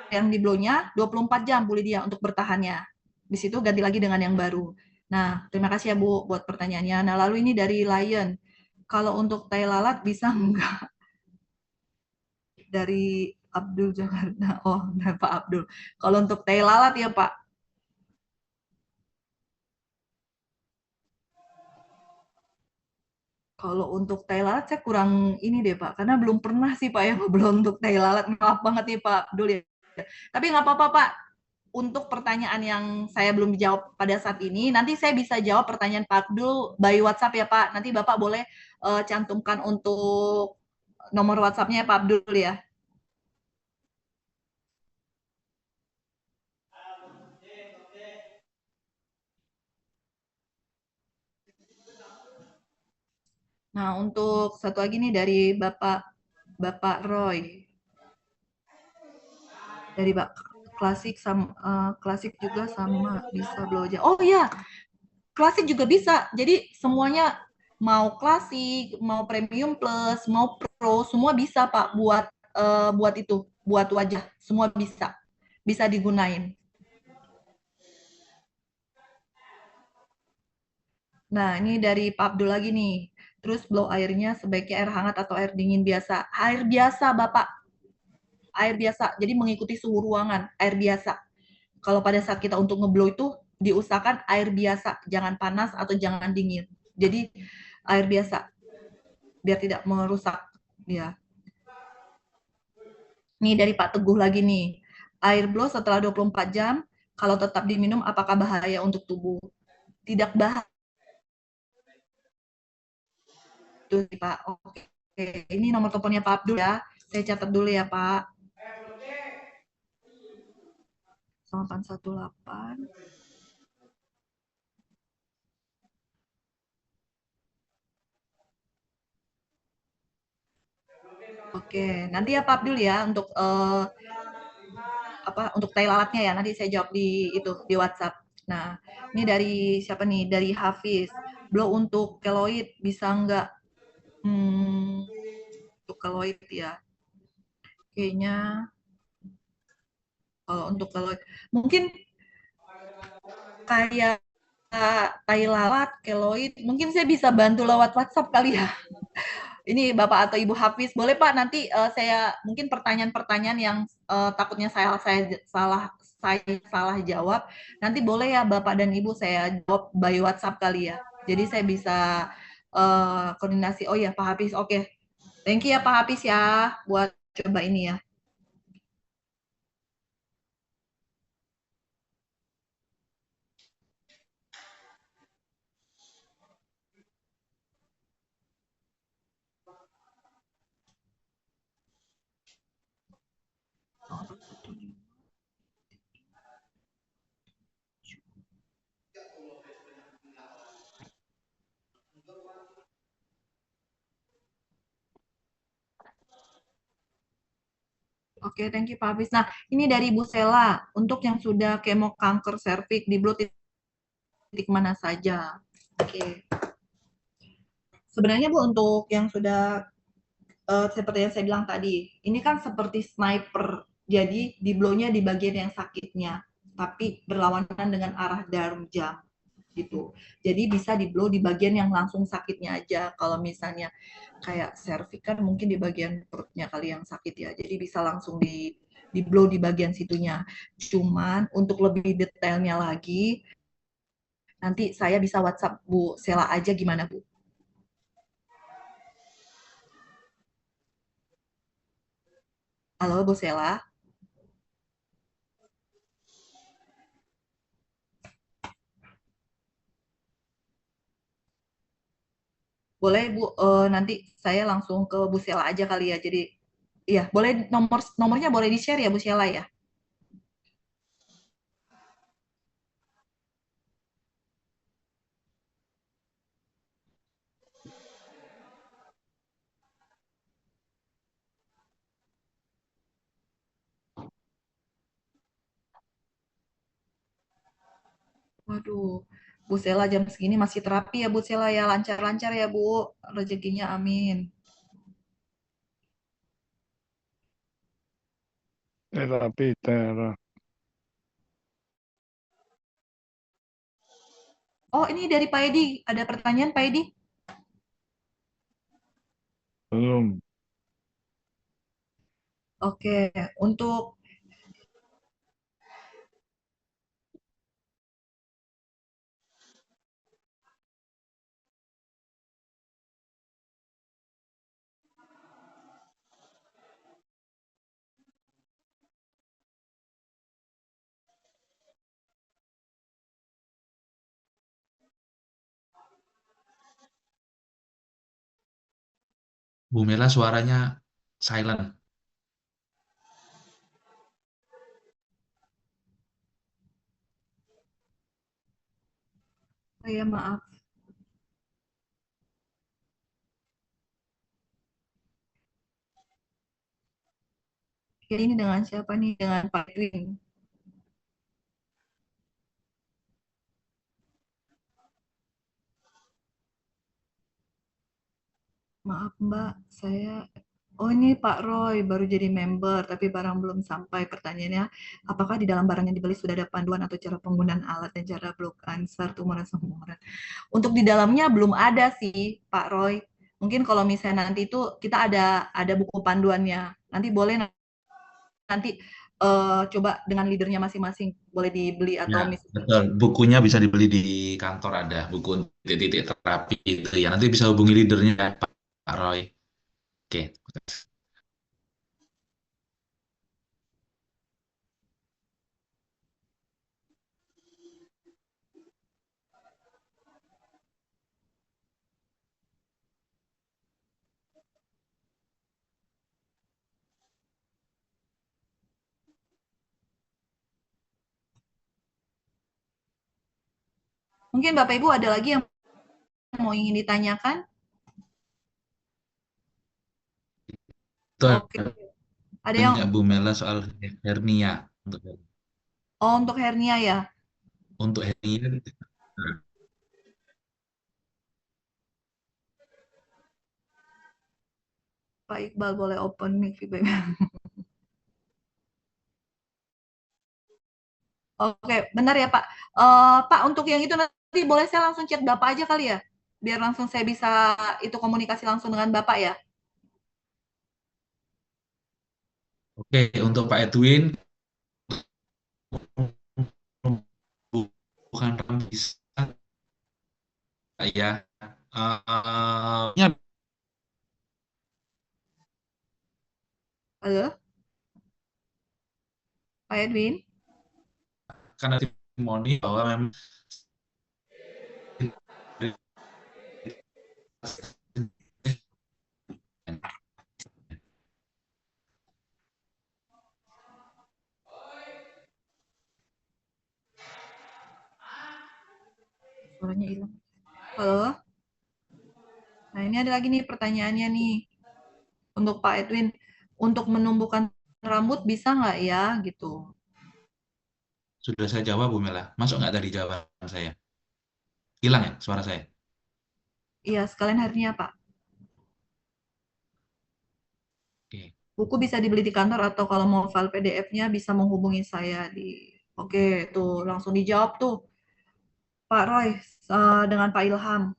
yang di blow-nya 24 jam Bu Lydia untuk bertahannya. Di situ ganti lagi dengan yang baru. Nah, terima kasih ya Bu buat pertanyaannya. Nah, lalu ini dari Lion. Kalau untuk tai lalat bisa enggak? Dari Abdul Jakarta. Oh, dari Pak Abdul. Kalau untuk tai lalat ya Pak, kalau untuk tai lalat saya kurang ini deh Pak, karena belum pernah sih Pak ya belum untuk tai lalat. Maaf banget nih Pak Abdul ya. Tapi nggak apa-apa Pak. Untuk pertanyaan yang saya belum dijawab pada saat ini, nanti saya bisa jawab pertanyaan Pak Abdul by WhatsApp ya Pak. Nanti Bapak boleh cantumkan untuk nomor WhatsApp-nya Pak Abdul ya. Nah, untuk satu lagi nih dari Bapak Roy. Dari klasik juga sama bisa blow aja. Oh iya, klasik juga bisa. Jadi semuanya mau klasik, mau premium plus, mau pro, semua bisa Pak buat itu, buat wajah, semua bisa. Bisa digunain. Nah, ini dari Pak Abdul lagi nih. Terus blow airnya sebaiknya air hangat atau air dingin biasa? Air biasa, Bapak. Air biasa. Jadi mengikuti suhu ruangan, air biasa. Kalau pada saat kita untuk ngeblow itu diusahakan air biasa, jangan panas atau jangan dingin. Jadi air biasa biar tidak merusak ya. Nih dari Pak Teguh lagi nih. Air blow setelah 24 jam kalau tetap diminum apakah bahaya untuk tubuh? Tidak bahaya. Tuh, Pak. Oke. Ini nomor teleponnya Pak Abdul ya. Saya catat dulu ya, Pak. 818. Oke, nanti ya Pak Abdul ya untuk untuk tai lalatnya ya. Nanti saya jawab di WhatsApp. Nah, ini dari siapa nih? Dari Hafiz. Blow untuk keloid bisa nggak? Untuk keloid ya. Kayaknya kalau untuk keloid mungkin kayak tai lalat, keloid, mungkin saya bisa bantu lewat WhatsApp kali ya. Ini Bapak atau Ibu Hafiz, boleh Pak nanti saya mungkin pertanyaan-pertanyaan yang takutnya saya salah jawab, nanti boleh ya Bapak dan Ibu saya jawab by WhatsApp kali ya. Jadi saya bisa koordinasi. Oh ya Pak Hafiz, oke. Thank you ya Pak Hafiz ya buat coba ini ya. Oke, thank you Pak Hafiz. Nah, ini dari Bu Sela. Untuk yang sudah kemo kanker serviks di blood titik mana saja? Oke. Sebenarnya Bu, untuk yang sudah seperti yang saya bilang tadi, ini kan seperti sniper. Jadi di blow-nya di bagian yang sakitnya, tapi berlawanan dengan arah jarum jam. gitu. Jadi bisa di-blow di bagian yang langsung sakitnya aja. Kalau misalnya kayak serviks kan mungkin di bagian perutnya kali yang sakit ya. Jadi bisa langsung di-blow di bagian situnya. Cuman untuk lebih detailnya lagi, nanti saya bisa WhatsApp Bu Sela aja gimana Bu? Halo Bu Sela, boleh Bu, nanti saya langsung ke Bu Sela aja kali ya. Jadi iya, boleh nomornya boleh di-share ya Bu Sela ya? Waduh, Bu Sela jam segini masih terapi ya Bu Sela ya, lancar-lancar ya Bu, rezekinya amin. Tera. Oh ini dari Pak Edi, ada pertanyaan Pak Edi? Belum. Oke, untuk Bu Mela suaranya silent. saya maaf, ya ini dengan siapa nih? Dengan Pak Edwin. Maaf Mbak, saya Oh ini Pak Roy baru jadi member tapi barang belum sampai. Pertanyaannya, apakah di dalam barang yang dibeli sudah ada panduan atau cara penggunaan alat dan cara block cancer, tumor dan semua? Untuk di dalamnya belum ada sih Pak Roy. Mungkin kalau misalnya nanti itu kita ada buku panduannya. Nanti boleh nanti coba dengan leadernya masing-masing boleh dibeli Ya, atau misalnya betul. Bukunya bisa dibeli di kantor ada, buku titik-titik terapi itu ya. Nanti bisa hubungi leadernya Pak Roy. Oke. mungkin Bapak Ibu ada lagi yang mau ingin ditanyakan? Itu Oke. Ada yang tanya Bu Mela soal hernia. untuk hernia ya. Untuk hernia, nah, Pak Iqbal boleh open mic feedback. Oke, benar ya Pak. Pak, untuk yang itu nanti boleh saya langsung chat Bapak aja kali ya? Biar langsung saya bisa itu komunikasi langsung dengan Bapak ya. oke, untuk Pak Edwin, bukan bisa ya. Ya, Halo, Pak Edwin? karena testimoni bahwa memang Suaranya hilang. Halo? Nah, ini ada lagi nih pertanyaannya nih. Untuk Pak Edwin, untuk menumbuhkan rambut bisa nggak ya gitu? sudah saya jawab Bu Mela. Masuk nggak tadi jawaban saya? Hilang ya suara saya? Iya, sekalian harinya Pak. Oke. Buku bisa dibeli di kantor atau kalau mau file PDF-nya bisa menghubungi saya di Oke, tuh langsung dijawab tuh. Pak Roy dengan Pak Ilham.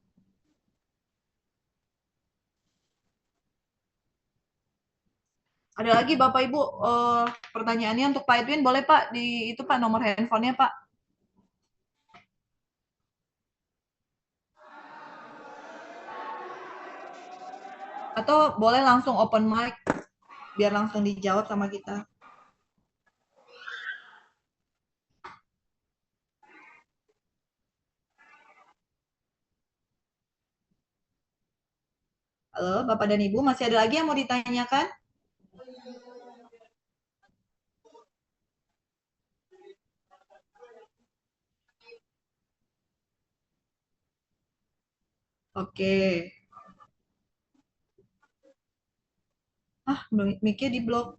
Ada lagi Bapak Ibu pertanyaannya untuk Pak Edwin, boleh Pak di itu Pak nomor handphonenya Pak. Atau boleh langsung open mic biar langsung dijawab sama kita. Halo Bapak dan Ibu, masih ada lagi yang mau ditanyakan? Oke. Mic-nya di blok.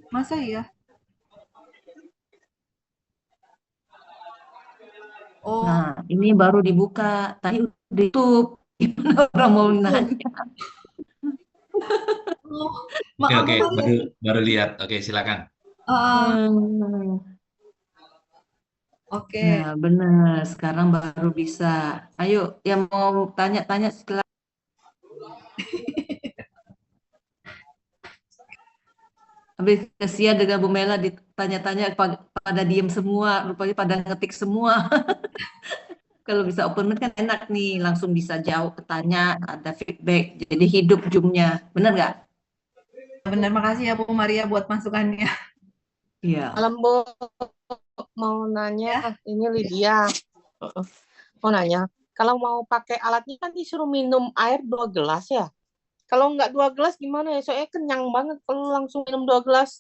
Masa ya? Oh, Nah, ini baru dibuka. Tadi udah ditutup. Gimana orang mau nanya? oh, Oke, maaf oke, Pak. baru lihat. Oke, silakan. Oke. Nah, benar. Sekarang baru bisa. Ayo, yang mau tanya-tanya setelah. Habis kesian dengan Bu Mela ditanya-tanya pada diem semua, rupanya pada ngetik semua. Kalau bisa open mic kan enak nih, langsung bisa jawab, tanya, ada feedback. Jadi hidup Zoom-nya. Benar nggak? Benar, makasih ya Bu Maria buat masukannya. Iya. Malam Bu, mau nanya, ini Lydia. Mau nanya, kalau mau pakai alatnya kan disuruh minum air 2 gelas ya. Kalau nggak 2 gelas gimana ya? Soalnya kenyang banget kalau langsung minum 2 gelas.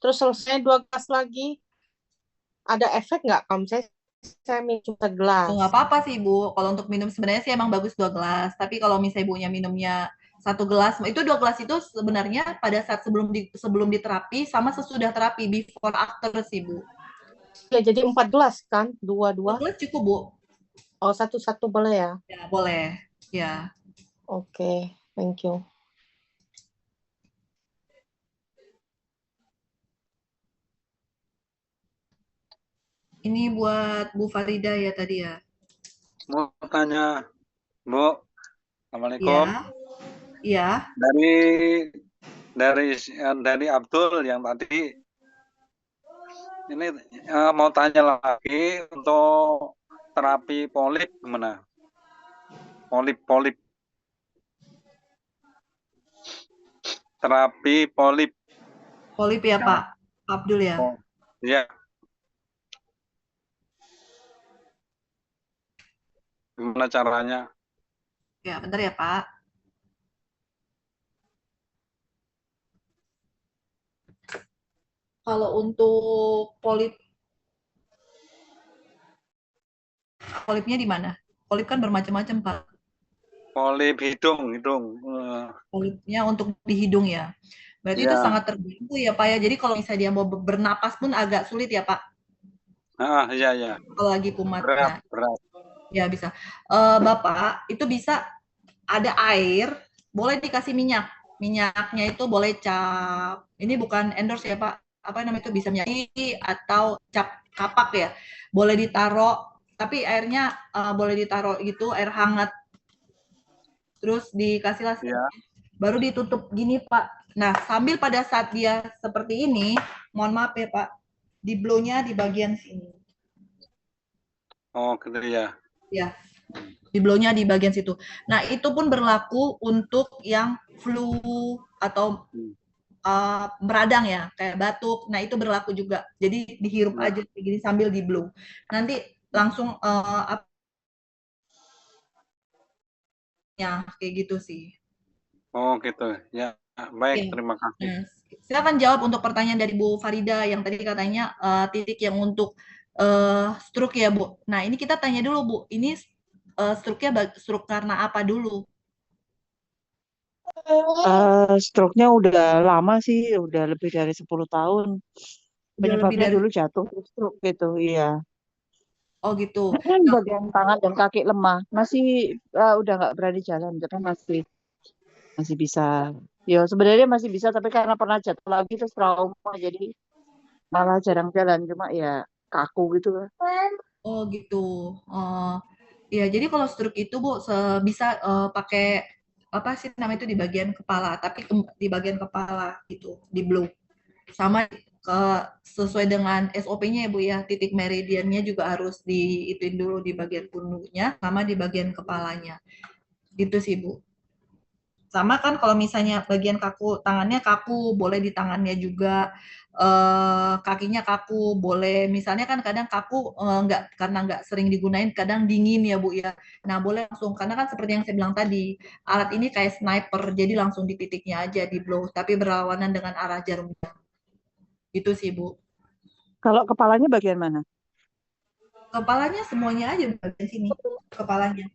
Terus selesai 2 gelas lagi. Ada efek nggak kalau saya minum cuma segelas? Oh, nggak apa-apa sih Bu. Kalau untuk minum sebenarnya sih emang bagus 2 gelas. Tapi kalau misalnya Ibunya minumnya 1 gelas, itu 2 gelas itu sebenarnya pada saat sebelum diterapi sama sesudah terapi, before after sih Bu. Ya jadi 4 gelas kan? 2 2 gelas cukup Bu. Oh, satu-satu boleh ya? Ya boleh. Ya. Oke, thank you. Ini buat Bu Farida ya tadi ya. Mau tanya, Bu. Assalamualaikum. Iya. Iya. Dari Abdul yang tadi ini mau tanya lagi untuk terapi polip gimana? Polip. Terapi polip. Polip ya Pak Abdul ya. Oh, ya. Gimana caranya? Ya, bentar ya Pak. Kalau untuk polipnya di mana? Polip kan bermacam-macam Pak. Polip hidung. Polipnya untuk di hidung ya. Berarti itu Ya. sangat terganggu ya Pak ya. Jadi kalau misalnya dia mau bernapas pun agak sulit ya Pak. Iya. Kalau lagi kumat. Berat. Ya bisa. Bapak itu bisa ada air, boleh dikasih minyak. Minyaknya itu boleh cap. Ini bukan endorse ya Pak. Apa namanya itu bisa minyak atau cap kapak ya. Boleh ditaruh, tapi airnya boleh ditaruh gitu, air hangat. Terus dikasihlah Ya. baru ditutup gini Pak. Nah, sambil pada saat dia seperti ini, mohon maaf ya Pak, di blow-nya di bagian sini. Oh, gitu ya. Ya, di blow-nya di bagian situ. Nah, itu pun berlaku untuk yang flu atau meradang ya, kayak batuk. Nah, itu berlaku juga. Jadi dihirup aja begini sambil di blow. Nanti langsung ya kayak gitu sih. Oh, gitu. Ya, baik. Terima kasih. Silakan jawab untuk pertanyaan dari Bu Farida yang tadi katanya titik yang untuk stroke ya Bu. Nah ini kita tanya dulu Bu, ini stroke-nya stroke karena apa dulu? Stroke-nya udah lama sih, udah lebih dari 10 tahun. Penyebabnya dulu jatuh terus stroke gitu, iya. Oh gitu. Bagian tangan dan kaki lemah, masih udah nggak berani jalan, tapi masih bisa. Ya sebenarnya masih bisa, tapi karena pernah jatuh lagi terus trauma, jadi malah jarang jalan, cuma ya kaku gitu lah. Oh gitu. Oh, ya jadi kalau stroke itu Bu bisa pakai apa sih namanya itu di bagian kepala, tapi di bagian kepala gitu, di blow. Sama ke sesuai dengan SOP-nya ya Bu ya, titik meridiannya juga harus diituin dulu di bagian punuknya sama di bagian kepalanya. Gitu sih Bu. Sama kan kalau misalnya bagian kaku, tangannya kaku, boleh di tangannya juga, kakinya kaku, boleh misalnya kan kadang kaku, nggak karena nggak sering digunain, kadang dingin ya, Bu, ya. Nah, boleh langsung karena kan seperti yang saya bilang tadi, alat ini kayak sniper, jadi langsung di titiknya aja, di-blow, tapi berlawanan dengan arah jarumnya. Gitu sih, Bu. Kalau kepalanya bagian mana? Kepalanya semuanya aja bagian sini, kepalanya.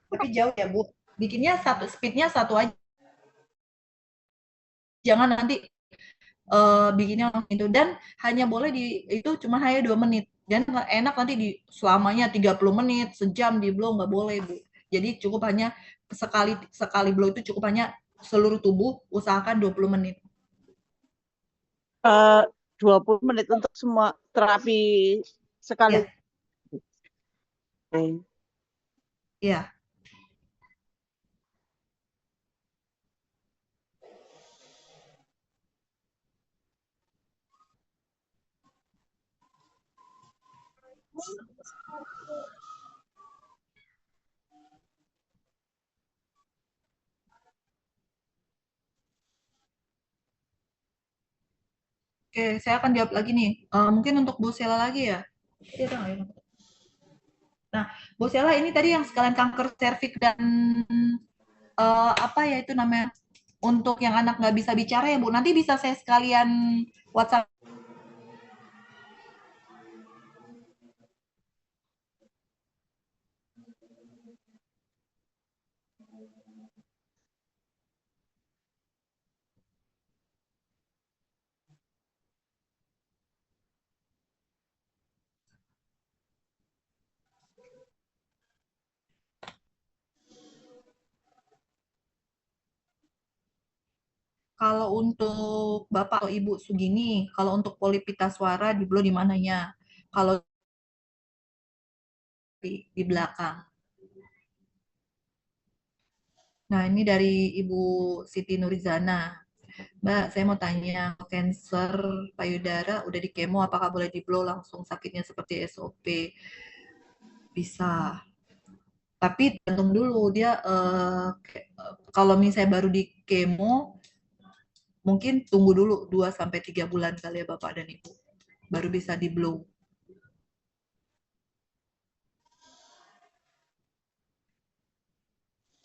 Tapi jauh ya, Bu. Bikinnya speed-nya satu aja. Jangan nanti bikinnya langsung itu dan hanya boleh itu cuma hanya 2 menit dan enak nanti selamanya 30 menit sejam di blow nggak boleh Bu, jadi cukup hanya sekali blow itu cukup hanya seluruh tubuh, usahakan 20 menit. 20 menit untuk semua terapi sekali. Ya. Ya. Oke, saya akan jawab lagi nih. Mungkin untuk Bu Sela lagi ya. Nah, Bu Sela ini tadi yang sekalian kanker serviks dan apa ya itu namanya untuk yang anak nggak bisa bicara ya Bu. Nanti bisa saya sekalian WhatsApp. Kalau untuk Bapak atau Ibu Sugini, kalau untuk polip pita suara di blow di mananya? Kalau di belakang. Nah, ini dari Ibu Siti Nurizana. Mbak, saya mau tanya, cancer payudara udah di kemo, apakah boleh di blow langsung sakitnya seperti SOP? Bisa. Tapi tergantung dulu dia kalau misalnya baru di kemo, mungkin tunggu dulu 2-3 bulan kali ya Bapak dan Ibu. Baru bisa di blow.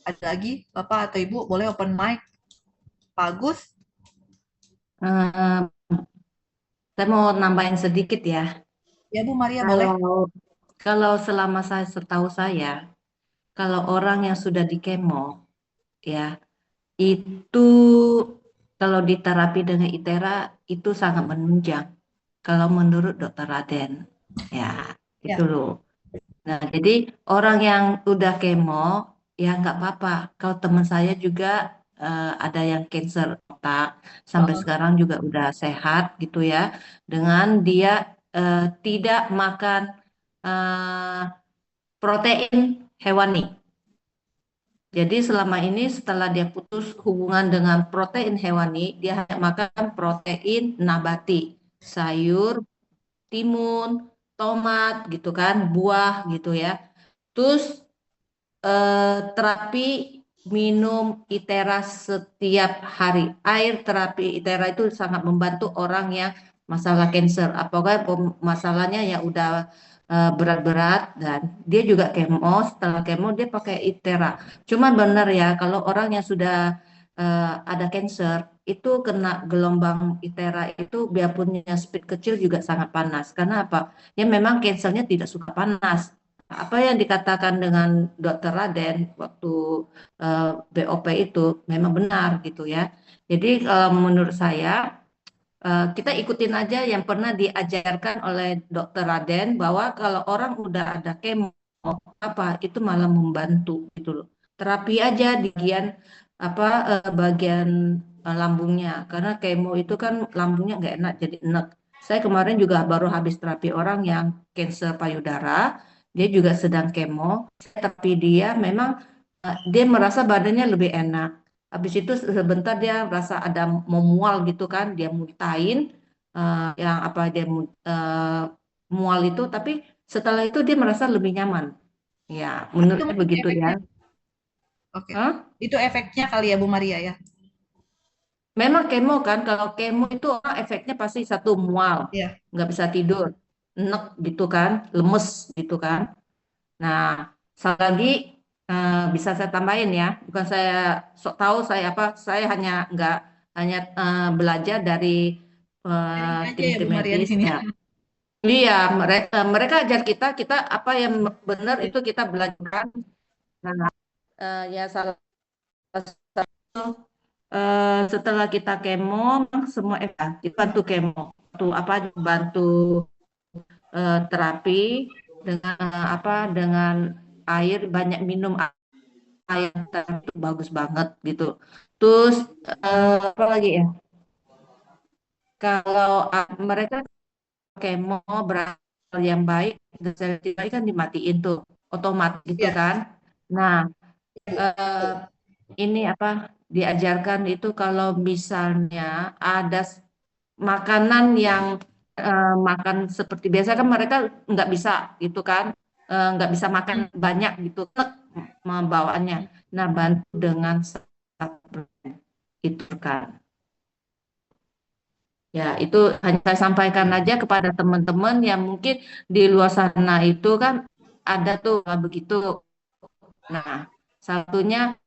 Ada lagi Bapak atau Ibu boleh open mic. Pak Agus. Saya mau nambahin sedikit ya. Ya Bu Maria boleh. Kalau selama setahu saya, kalau orang yang sudah di kemo, ya itu kalau diterapi dengan ITERA itu sangat menunjang. Kalau menurut Dokter Raden, ya itu loh. Nah, jadi orang yang udah kemo ya nggak apa-apa. Kalau teman saya juga ada yang cancer otak sampai sekarang juga udah sehat gitu ya. Dengan dia tidak makan protein hewani. Jadi selama ini setelah dia putus hubungan dengan protein hewani, dia hanya makan protein nabati, sayur, timun, tomat gitu kan, buah gitu ya. Terus terapi minum ITERA setiap hari. Air terapi ITERA itu sangat membantu orang yang masalah cancer. Apakah masalahnya yang udah berat-berat dan dia juga kemo. Setelah kemo dia pakai ITERA. Cuma benar ya kalau orang yang sudah ada cancer itu kena gelombang ITERA itu biarpun speed kecil juga sangat panas. Karena apa? Ya memang cancernya tidak suka panas. Apa yang dikatakan dengan Dokter Raden waktu BOP itu memang benar gitu ya. Jadi menurut saya kita ikutin aja yang pernah diajarkan oleh Dokter Raden bahwa kalau orang udah ada kemo apa itu malah membantu gitu loh. Terapi aja di bagian lambungnya karena kemo itu kan lambungnya nggak enak jadi enak Saya kemarin juga baru habis terapi orang yang kanker payudara, dia juga sedang kemo, tapi dia memang dia merasa badannya lebih enak. Habis itu sebentar dia rasa ada memual gitu kan, dia muntahin yang apa dia mual itu, tapi setelah itu dia merasa lebih nyaman. Ya, menurut Itu saya mungkin begitu ya. efeknya. Oke. Hah? Itu efeknya kali ya Bu Maria ya. Memang kemo kan, kalau kemo itu efeknya pasti satu mual, Iya. nggak bisa tidur, enek gitu kan, lemes gitu kan. Nah, satu lagi bisa saya tambahin ya, bukan saya sok tahu saya apa, saya hanya nggak hanya belajar dari Sharing aja ya tim-tim Bu Maria di medis sini. ya. Iya, mereka ajar kita apa yang benar itu kita belajar. Nah, ya salah satu setelah kita kemo semua kita bantu kemo, bantu apa bantu terapi dengan apa dengan air banyak minum air itu bagus banget gitu. Terus apa lagi ya? Kalau mereka kemo berasal yang baik, sel baik kan dimatiin tuh otomatis gitu Iya. kan. Nah, ini apa diajarkan itu kalau misalnya ada makanan yang makan seperti biasa kan mereka nggak bisa gitu kan, nggak bisa makan banyak gitu membawaannya. Nah, bantu dengan suplemen itu kan. Ya, itu hanya saya sampaikan aja kepada teman-teman yang mungkin di luar sana itu kan ada tuh begitu. Nah, satunya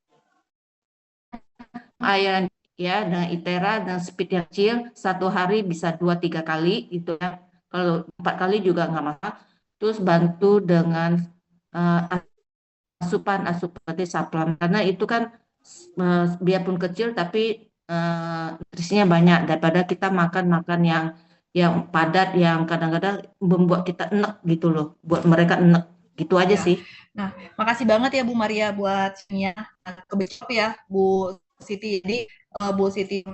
air ya dengan ITERA dan speed yang kecil satu hari bisa 2-3 kali gitu ya. Kalau 4 kali juga nggak masalah. Terus bantu dengan asupan seperti suplemen karena itu kan biarpun kecil tapi nutrisinya banyak daripada kita makan yang padat yang kadang-kadang membuat kita enek gitu loh, buat mereka enek gitu aja Ya. sih. Nah, makasih banget ya Bu Maria buat sharingnya ke Bishop ya Bu Siti. Jadi Bu Siti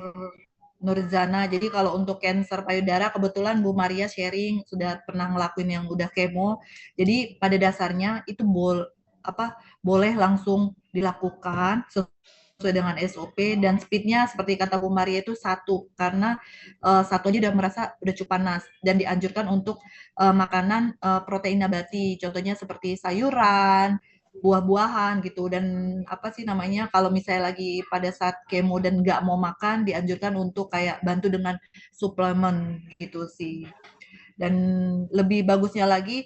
Nurzana. Jadi kalau untuk kanker payudara kebetulan Bu Maria sharing sudah pernah ngelakuin yang udah kemo. Jadi pada dasarnya itu boleh langsung dilakukan sesuai dengan SOP dan speednya seperti kata Bu Maria itu 1 karena 1 aja udah merasa udah cukup panas dan dianjurkan untuk makanan protein nabati contohnya seperti sayuran, buah-buahan gitu dan apa sih namanya kalau misalnya lagi pada saat kemo dan nggak mau makan dianjurkan untuk kayak bantu dengan suplemen gitu sih dan lebih bagusnya lagi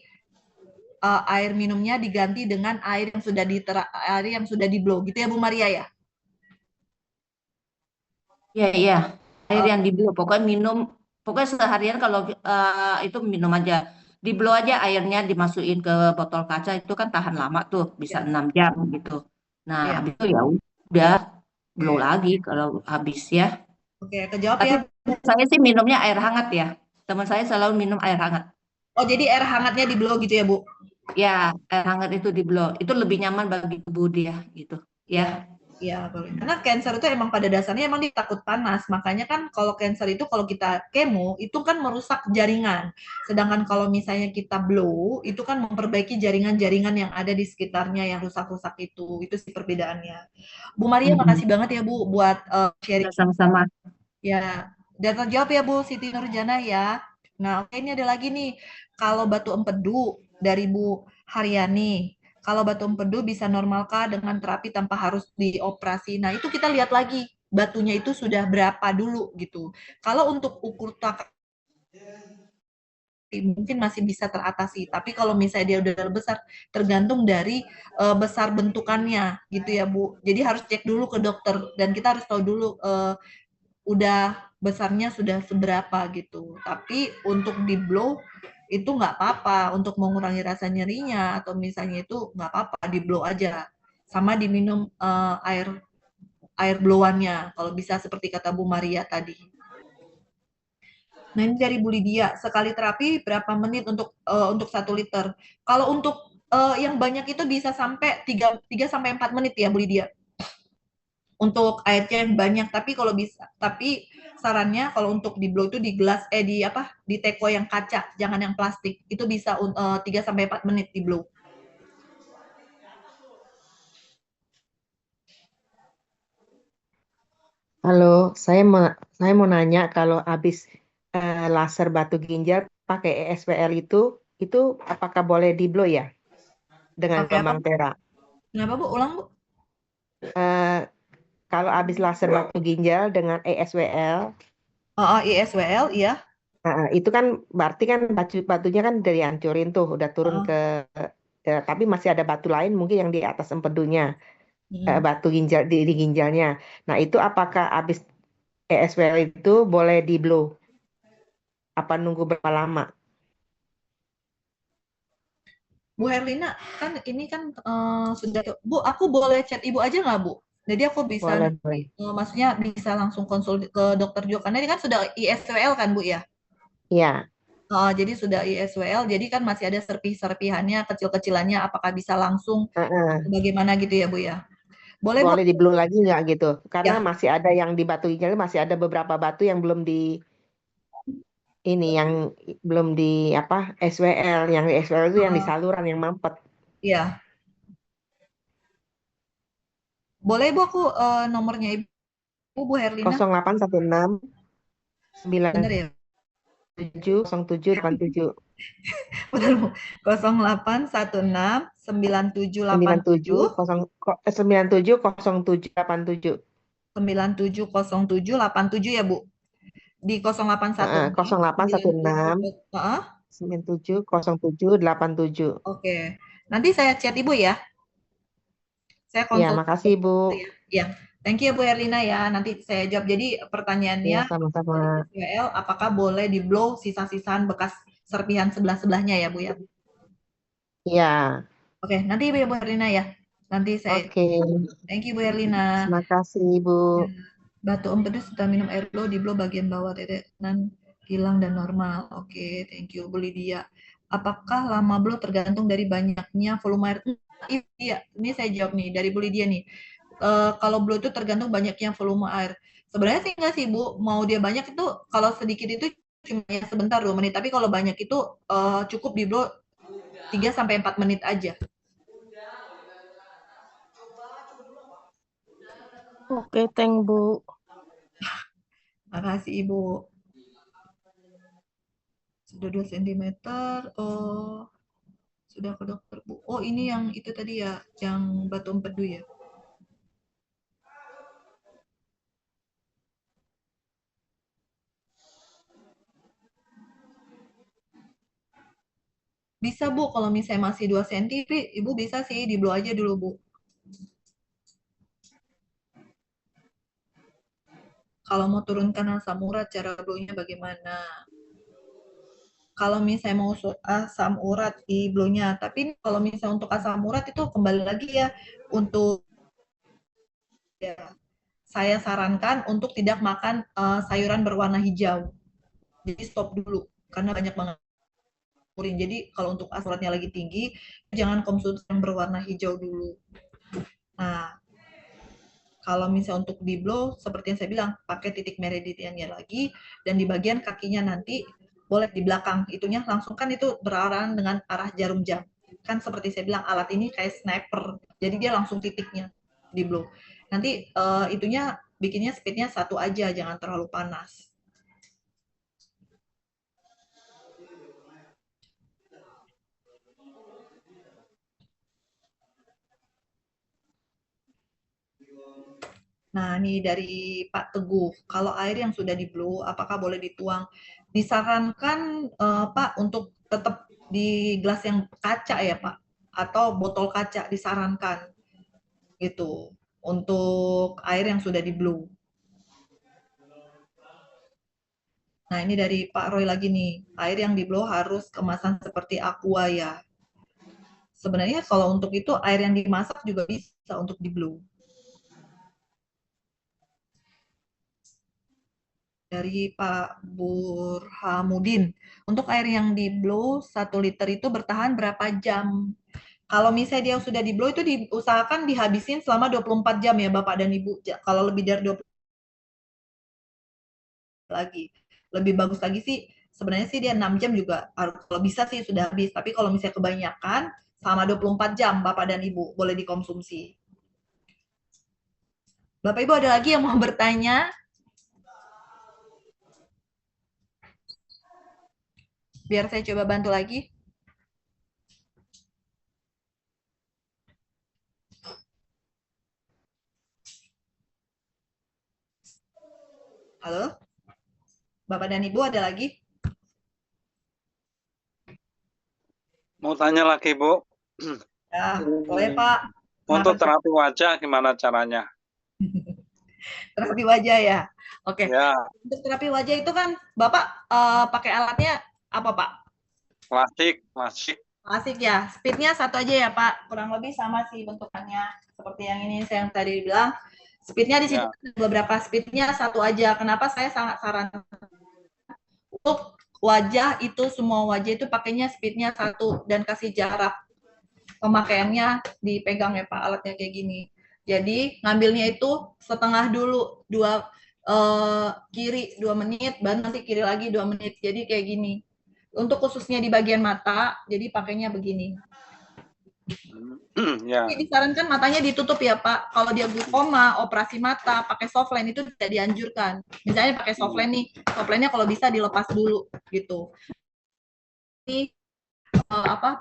air minumnya diganti dengan air yang sudah di blow gitu ya Bu Maria ya. Iya, air yang di blow pokoknya minum, pokoknya seharian kalau itu minum aja, di blow aja airnya dimasukin ke botol kaca itu kan tahan lama tuh bisa Ya. 6 jam gitu. Nah, Ya. habis itu ya udah blow lagi kalau habis ya. Oke, kejawab Tapi ya. saya sih minumnya air hangat ya. Teman saya selalu minum air hangat. Oh, jadi air hangatnya di blow gitu ya, Bu? Ya, air hangat itu di blow. Itu lebih nyaman bagi tubuh dia gitu. Ya. Iya, boleh. Karena cancer itu emang pada dasarnya emang dia takut panas. Makanya kan kalau cancer itu kalau kita kemo itu kan merusak jaringan. Sedangkan kalau misalnya kita blow itu kan memperbaiki jaringan-jaringan yang ada di sekitarnya yang rusak-rusak itu. Itu sih perbedaannya. Bu Maria, makasih banget ya Bu buat sharing. Sama-sama. Ya, dan terjawab ya Bu Siti Nurjana ya. Nah, oke ini ada lagi nih. Kalau batu empedu dari Bu Haryani. Kalau batu empedu bisa normalkah dengan terapi tanpa harus dioperasi? Nah, itu kita lihat lagi batunya itu sudah berapa dulu gitu. Kalau untuk ukur tak mungkin masih bisa teratasi, tapi kalau misalnya dia udah besar tergantung dari besar bentukannya gitu ya Bu. Jadi harus cek dulu ke dokter dan kita harus tahu dulu udah besarnya sudah seberapa gitu. Tapi untuk di blow itu nggak apa-apa untuk mengurangi rasa nyerinya atau misalnya itu nggak apa-apa di blow aja sama diminum air blowannya kalau bisa seperti kata Bu Maria tadi. Nah ini dari Bu Lydia sekali terapi berapa menit untuk 1 liter? Kalau untuk yang banyak itu bisa sampai 3 sampai 4 menit ya Bu Lydia. untuk airnya yang banyak. Tapi kalau bisa, tapi sarannya kalau untuk di blow itu di gelas di teko yang kaca, jangan yang plastik. Itu bisa 3 sampai 4 menit di blow. Halo, saya mau nanya kalau habis laser batu ginjal pakai ESWL itu apakah boleh di blow ya dengan Pakai apa, gelombang Bu? tera? Kenapa, Bu? Ulang, Bu. Eh, Kalau habis laser batu ginjal dengan ESWL, ISWL, iya. itu kan berarti kan batunya kan dari hancurin tuh, udah turun tapi masih ada batu lain mungkin yang di atas empedunya, batu ginjal di ginjalnya. Nah itu apakah habis ESWL itu boleh di blow? Apa nunggu berapa lama? Bu Herlina, kan ini kan sudah, Bu, aku boleh chat Ibu aja nggak, Bu? Jadi aku bisa, Boleh, boleh. maksudnya bisa langsung konsul ke dokter juga, karena ini kan sudah ISWL kan, Bu, ya? Iya. Jadi sudah ISWL, jadi kan masih ada serpihannya, kecil-kecilannya, apakah bisa langsung, bagaimana gitu ya, Bu, ya? Boleh, Bu? Boleh di blow lagi nggak gitu? Karena Ya. masih ada yang di batu ginjal, masih ada beberapa batu yang belum di yang belum di SWL. Yang di SWL itu yang di saluran yang mampet. Iya. Boleh, Bu, aku nomornya Ibu, Bu Herlina? 0816 Bener ya? 97 0787 Bener, Bu. 0816 9787 97 0787 970787 ya, Bu. Di 0816 0816 Heeh. 97 0787. Oke. Nanti saya chat Ibu ya. Saya Ya, konsul. makasih Bu. Ya. Thank you, Bu Herlina ya. Nanti saya jawab. Jadi pertanyaannya, Ya, sama-sama. ISWL, apakah boleh di blow sisa-sisaan bekas serpihan sebelah-sebelahnya ya, Bu ya? Ya. Oke, nanti Bu Herlina ya. Nanti saya. Oke. Thank you, Bu Herlina. Terima kasih Bu. Batu empedu setelah minum air blow di blow bagian bawah tetesan hilang dan normal. Oke, thank you Bu Lydia. Apakah lama blow tergantung dari banyaknya volume air? Iya, ini saya jawab nih dari Bu Lydia nih. Kalau blow itu tergantung banyaknya volume air. Sebenarnya sih enggak sih Bu, mau dia banyak itu kalau sedikit itu cuma ya sebentar 2 menit, tapi kalau banyak itu cukup di blow 3 sampai 4 menit aja. Oke, thank Bu. Makasih Ibu. Sudah 2 cm. Oh, sudah ke dokter, Bu. Oh, ini yang itu tadi ya, yang batu empedu ya. Bisa, Bu, kalau misalnya masih 2 cm, Ibu bisa sih di blow aja dulu, Bu. Kalau mau turunkan asam urat, cara blow-nya bagaimana? Kalau misalnya mau asam urat di blow-nya, tapi kalau misalnya untuk asam urat itu kembali lagi ya, untuk ya, saya sarankan untuk tidak makan sayuran berwarna hijau. Jadi stop dulu, karena banyak banget urin. Jadi kalau untuk asam uratnya lagi tinggi, jangan konsumsi yang berwarna hijau dulu. Nah, kalau misalnya untuk di blow, seperti yang saya bilang, pakai titik meridiannya lagi, dan di bagian kakinya nanti boleh di belakang. Itunya langsung kan itu berarahan dengan arah jarum jam. Kan seperti saya bilang, alat ini kayak sniper. Jadi dia langsung titiknya di blow. Nanti itunya bikinnya speednya 1 aja, jangan terlalu panas. Nah, ini dari Pak Teguh. Kalau air yang sudah di blow, apakah boleh dituang? Disarankan, Pak, untuk tetap di gelas yang kaca ya, Pak, atau botol kaca disarankan, gitu, untuk air yang sudah di blow. Nah, ini dari Pak Roy lagi nih, air yang di blow harus kemasan seperti Aqua ya. Sebenarnya kalau untuk itu air yang dimasak juga bisa untuk di blow. Dari Pak Burhamudin. Untuk air yang di blow 1 liter itu bertahan berapa jam? Kalau misalnya dia sudah di blow itu diusahakan dihabisin selama 24 jam ya Bapak dan Ibu. Kalau lebih dari 20 lagi. Lebih bagus lagi sih sebenarnya sih dia 6 jam juga kalau bisa sih sudah habis. Tapi kalau misalnya kebanyakan selama 24 jam Bapak dan Ibu boleh dikonsumsi. Bapak Ibu ada lagi yang mau bertanya? Biar saya coba bantu lagi. Halo? Bapak dan Ibu ada lagi? Mau tanya lagi, Bu. Ya, boleh Pak. Untuk Kenapa? terapi wajah gimana caranya? Terapi wajah ya? Oke. Ya, Untuk terapi wajah itu kan Bapak pakai alatnya apa Pak? klasik. Klasik ya. Speednya satu aja ya Pak. Kurang lebih sama sih bentukannya. Seperti yang ini saya yang tadi bilang. Speednya di situ Ya. beberapa speednya satu aja. Kenapa saya sangat sarankan untuk wajah itu semua wajah itu pakainya speednya satu dan kasih jarak pemakaiannya dipegang ya Pak alatnya kayak gini. Jadi ngambilnya itu setengah dulu kiri 2 menit baru nanti kiri lagi 2 menit. Jadi kayak gini. Untuk khususnya di bagian mata jadi pakainya begini. Ya. Disarankan matanya ditutup ya Pak. Kalau dia glaukoma, operasi mata, pakai softline itu tidak dianjurkan. Misalnya pakai softline nih, softline-nya kalau bisa dilepas dulu gitu. Ini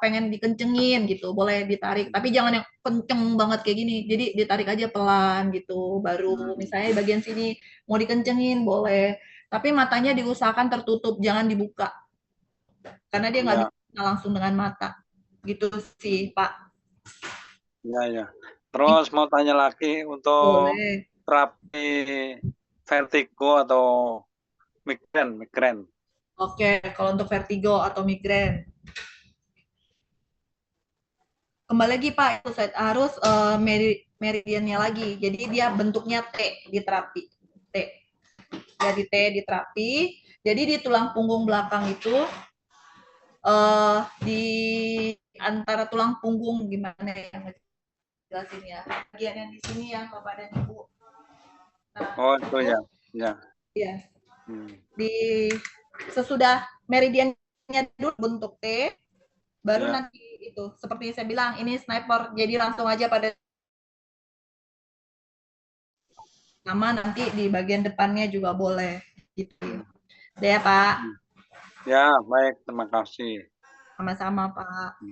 pengen dikencengin gitu, boleh ditarik, tapi jangan yang kenceng banget kayak gini. Jadi ditarik aja pelan gitu. Baru misalnya di bagian sini mau dikencengin boleh, tapi matanya diusahakan tertutup, jangan dibuka. Karena dia nggak bisa langsung dengan mata. Gitu sih, Pak. Ya. Terus mau tanya lagi untuk terapi vertigo atau migrain. Oke, kalau untuk vertigo atau migrain. Kembali lagi Pak, itu harus meridiannya lagi. Jadi dia bentuknya T di terapi. T. Jadi T di terapi. Jadi di tulang punggung belakang itu di antara tulang punggung gimana yang jelasin ya. Bagian yang di sini yang Bapak dan Ibu. Nah, itu ya. Iya. Di sesudah meridiannya dulu bentuk T, baru nanti itu seperti saya bilang ini sniper, jadi langsung aja pada sama nanti di bagian depannya juga boleh gitu. Udah ya Pak? Ya, baik, terima kasih. Sama-sama Pak.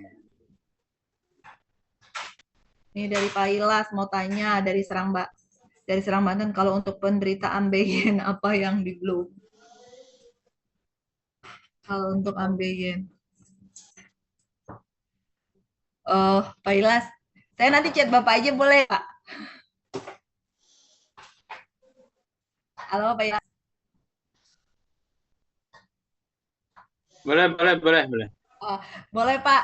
Ini dari Pak Ilas mau tanya dari Serang Banten, kalau untuk penderita ambeien apa yang di blow? Kalau untuk ambeien. Pak Ilas, saya nanti chat Bapak aja boleh Pak? Halo Pak Ilas. Boleh. Boleh Pak.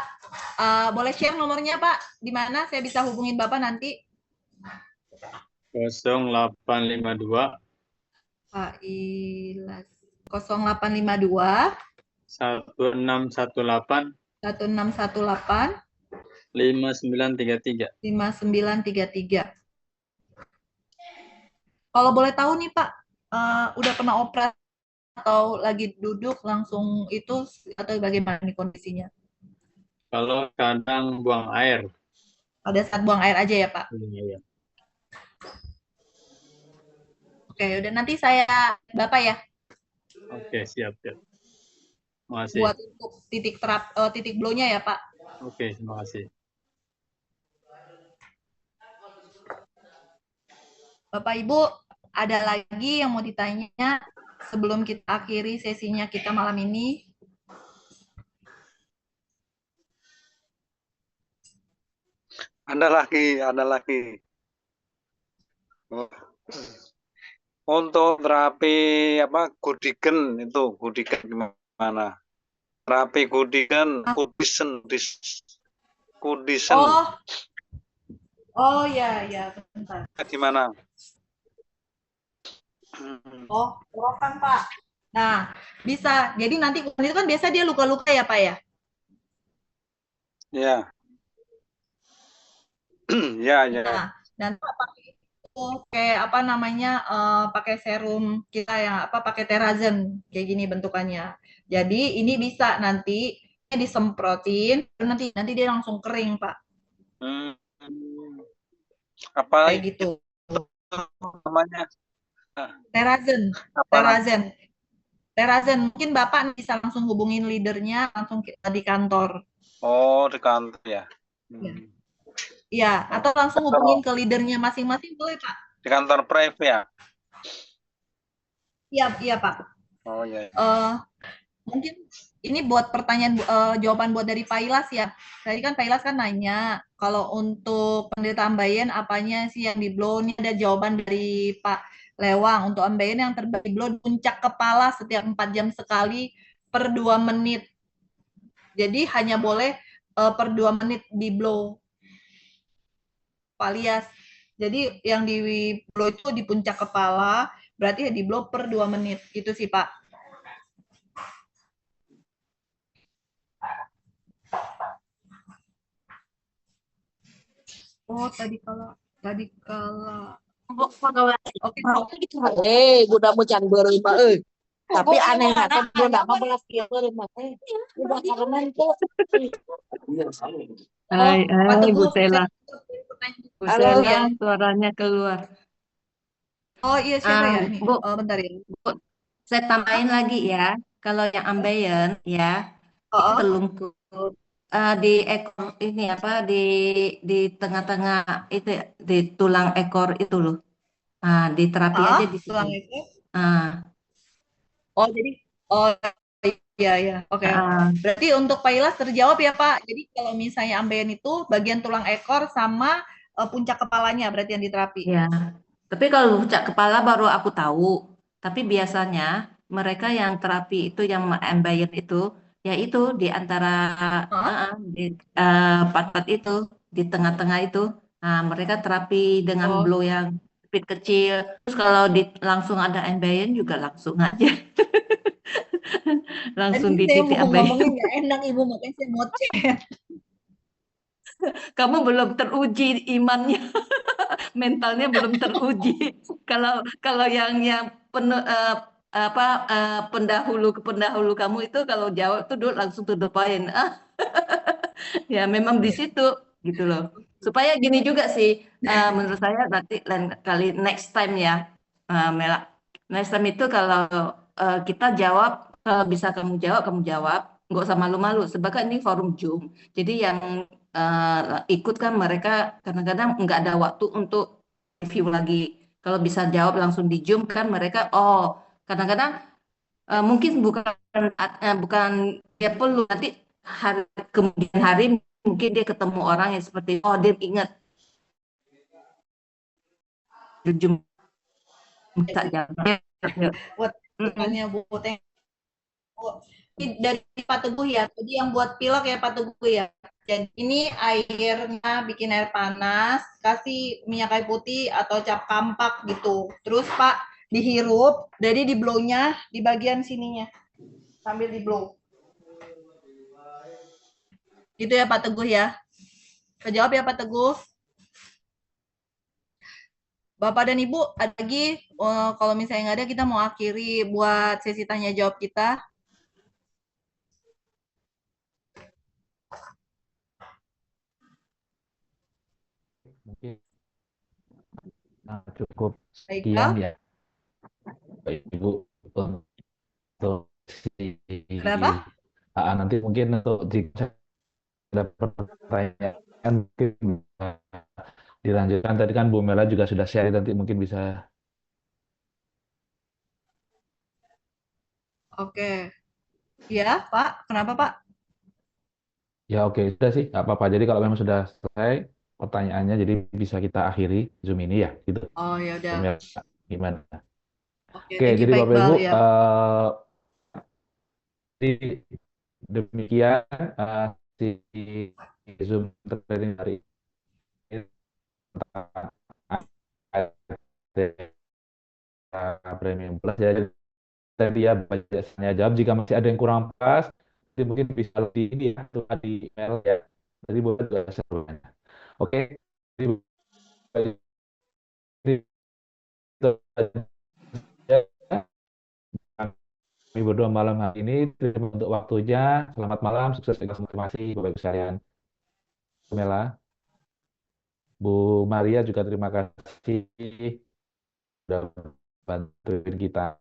Boleh share nomornya Pak? Di mana saya bisa hubungin Bapak nanti? 0852 Pak Ilas. 0852 1618 5933. Kalau boleh tahu nih Pak, udah pernah operasi atau lagi duduk langsung itu atau bagaimana nih kondisinya? Kalau kadang buang air. Pada saat buang air aja ya Pak? Iya. Oke, udah nanti saya Bapak ya. Oke, siap. Makasih. Buat untuk titik blow-nya ya Pak. Oke, terima kasih. Bapak Ibu, ada lagi yang mau ditanya sebelum kita akhiri sesinya kita malam ini? Ada lagi. Untuk terapi Gudigen gimana? Terapi Gudigen, Kudisen. Oh ya, bentar. Gimana? Kan Pak. Nah, bisa. Jadi nanti itu kan biasa dia luka-luka ya Pak ya? Ya. Ya, ya. Nah, nanti pakai itu kayak apa namanya pakai serum kita yang apa pakai Terazen kayak gini bentukannya. Jadi ini bisa nanti disemprotin, nanti dia langsung kering Pak, Hmm. Apa kayak gitu. namanya? Terazen, Apa namanya? Terazen, Terazen. Mungkin Bapak bisa langsung hubungin leadernya langsung di kantor. Oh, di kantor ya. Ya. Iya, atau langsung hubungin ke leadernya masing-masing boleh Pak. Di kantor Prive ya. Iya Pak. Oh ya. Mungkin ini buat pertanyaan jawaban buat dari Pak Ilas ya. Tadi kan Pak Ilas kan nanya kalau untuk penderita ambeien apanya sih yang di blow. Ini ada jawaban dari Pak Lewang untuk ambeien yang terjadi blow di puncak kepala setiap 4 jam sekali per 2 menit. Jadi hanya boleh per 2 menit di blow. Pak Lias. Jadi yang di blow itu di puncak kepala, berarti di blow per 2 menit. Itu sih Pak. Oh, tadi kalau oke. Budak mucan beureum mah Tapi aneh kan budak mah belas kieu beureum mah Budak karenan tuh. Hai, Pak Bu Teguh, Sela. Bu Halo. Sela, suaranya keluar. Oh iya siapa ya ini? Bu, Bentar ya. Bu, saya tambahin lagi ya. Kalau yang ambeien ya, Oh, telungkup di ekor ini apa di tengah-tengah itu ya, di tulang ekor itu loh. Nah, diterapi aja di situ. tulang itu. Ah, Oh jadi, oh iya ya, oke. Berarti untuk Pak Ilas terjawab ya Pak. Jadi kalau misalnya ambeien itu bagian tulang ekor sama puncak kepalanya berarti yang diterapi. ya. Tapi kalau puncak kepala baru aku tahu. Tapi biasanya mereka yang terapi itu yang ambeien itu, ya itu di antara di part-part itu di tengah-tengah itu. Nah, mereka terapi dengan Oh. blow yang speed kecil. Terus kalau langsung ada ambeien juga langsung aja. Langsung Tadi saya di titik mau ambeien. ngomongin nggak enak Ibu, makanya saya ngoceh. Kamu belum teruji imannya, mentalnya belum teruji. Kalau yang pendahulu kamu itu kalau jawab tuh langsung to the point. Ya memang di situ gitu loh. Supaya gini juga sih, menurut saya nanti lain kali next time ya, Mela. Next time itu kalau kita jawab, kalau bisa kamu jawab, nggak usah malu-malu. Sebab kan ini forum Zoom. Jadi yang ikut kan mereka kadang-kadang nggak ada waktu untuk review lagi. Kalau bisa jawab langsung di Zoom kan mereka, kadang-kadang mungkin bukan dia perlu nanti kemudian hari mungkin dia ketemu orang yang seperti dia ingat Zoom bisa jawab. Buat bukannya buat yang dari Pak Teguh ya. Tadi yang buat pilek ya Pak Teguh ya. Jadi ini airnya bikin air panas, kasih minyak kayu putih atau cap kampak gitu. Terus Pak dihirup, jadi di blow-nya di bagian sininya sambil di blow. Gitu ya Pak Teguh ya. Kejawab ya Pak Teguh. Bapak dan Ibu, ada lagi kalau misalnya nggak ada kita mau akhiri buat sesi tanya jawab kita. Mungkin cukup Baiklah. sekian ya Ibu untuk Kenapa? nanti mungkin untuk jika ada pertanyaan mungkin bisa dilanjutkan. Tadi kan Bu Mela juga sudah share, nanti mungkin bisa. Oke. Ya, Pak. Kenapa, Pak? Ya oke, sudah sih, nggak apa-apa. Jadi kalau memang sudah selesai pertanyaannya, jadi bisa kita akhiri Zoom ini ya, gitu. Oh, ya udah. Bu Mela, gimana? Oke, Oke, thank you jadi Pak Bapak Iqbal Ibu, ya. demikian si Zoom training hari ini Premium Plus ya. Tadi ya banyak tanya jawab. Jika masih ada yang kurang pas, jadi mungkin bisa di ini ya, tuh di email ya. Jadi boleh juga seru. Oke, itu aja. Kami berdua malam hari ini, terima untuk waktunya. Selamat malam, sukses pegang terima kasih Bapak Ibu sekalian. Bu Mela, Bu Maria juga terima kasih sudah bantuin kita.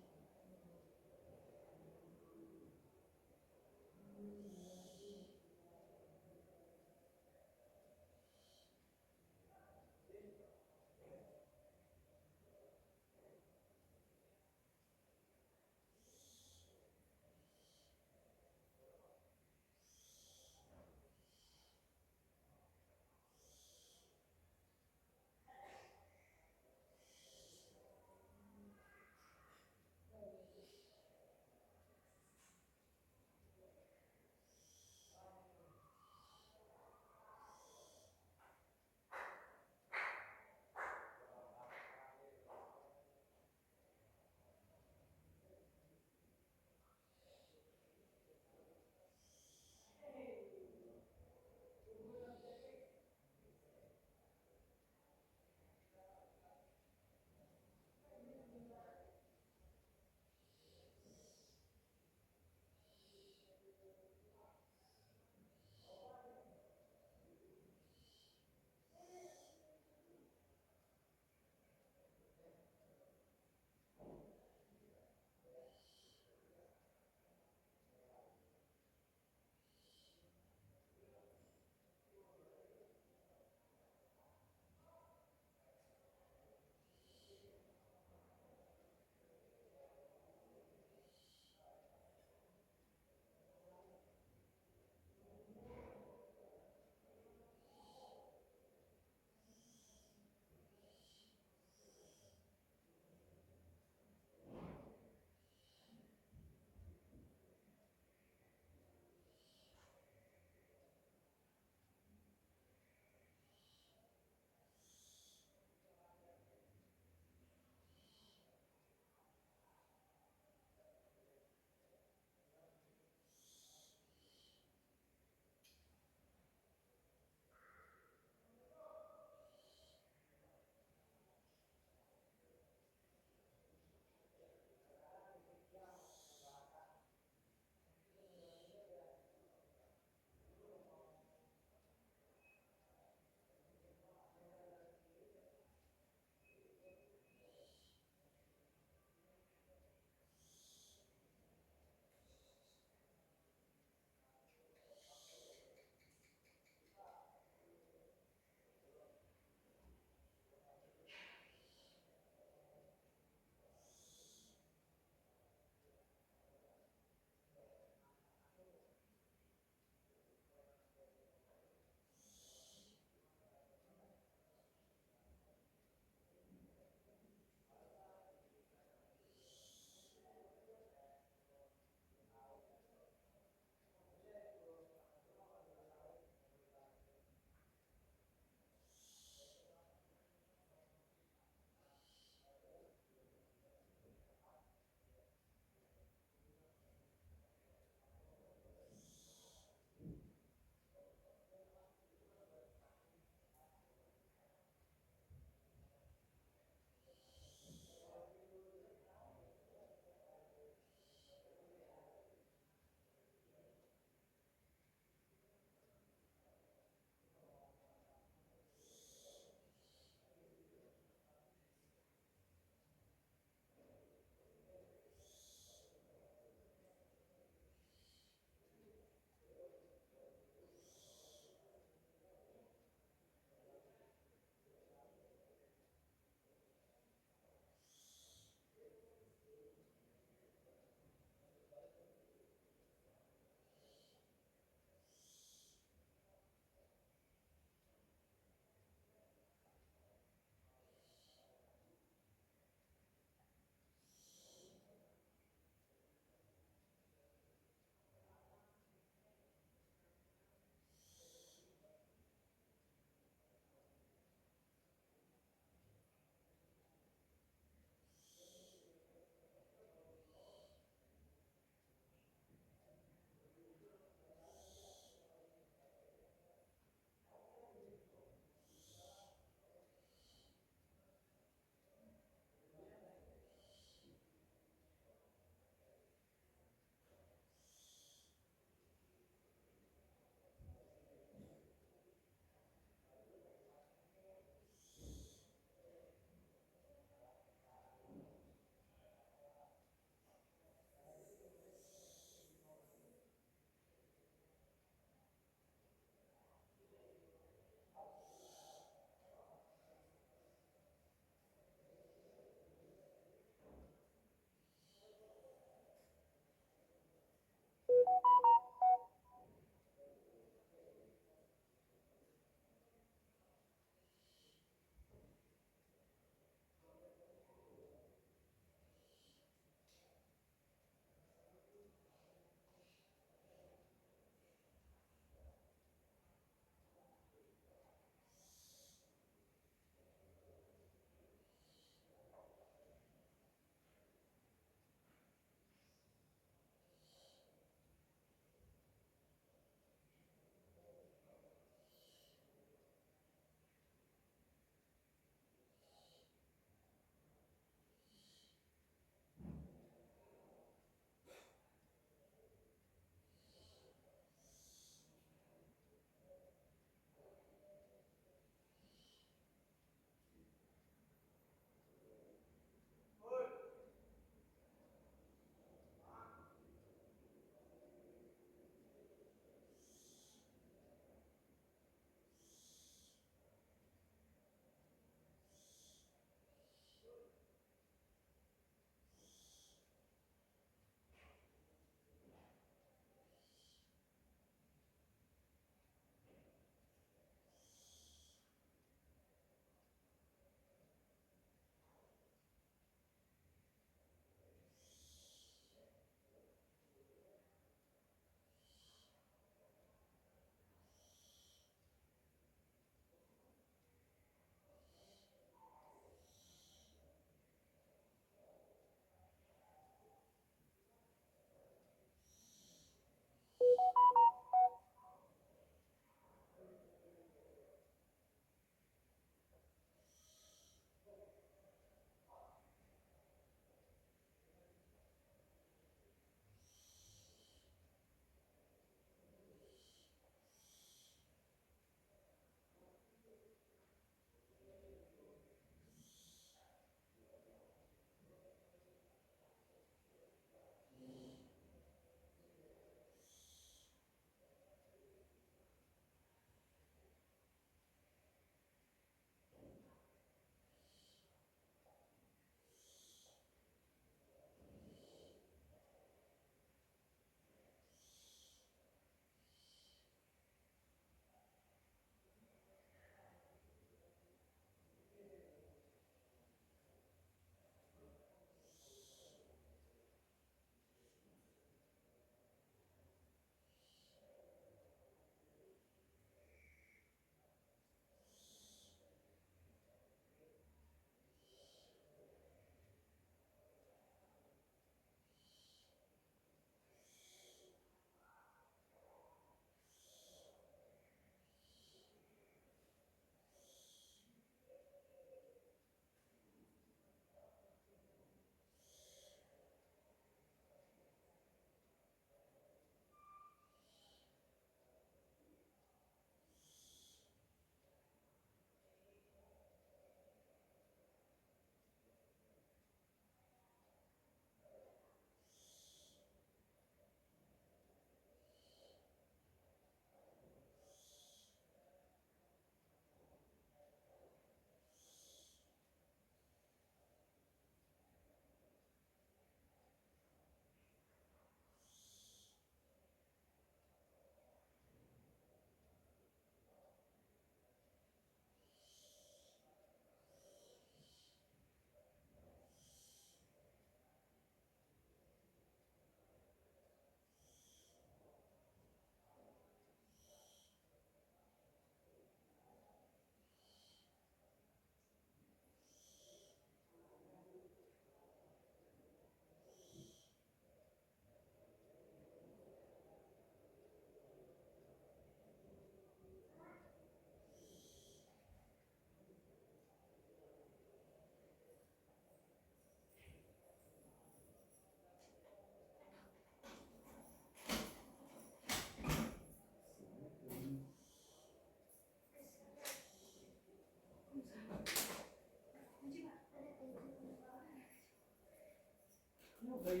Ya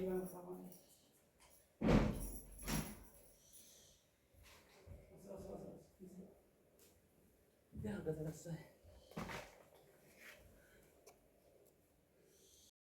udah selesai.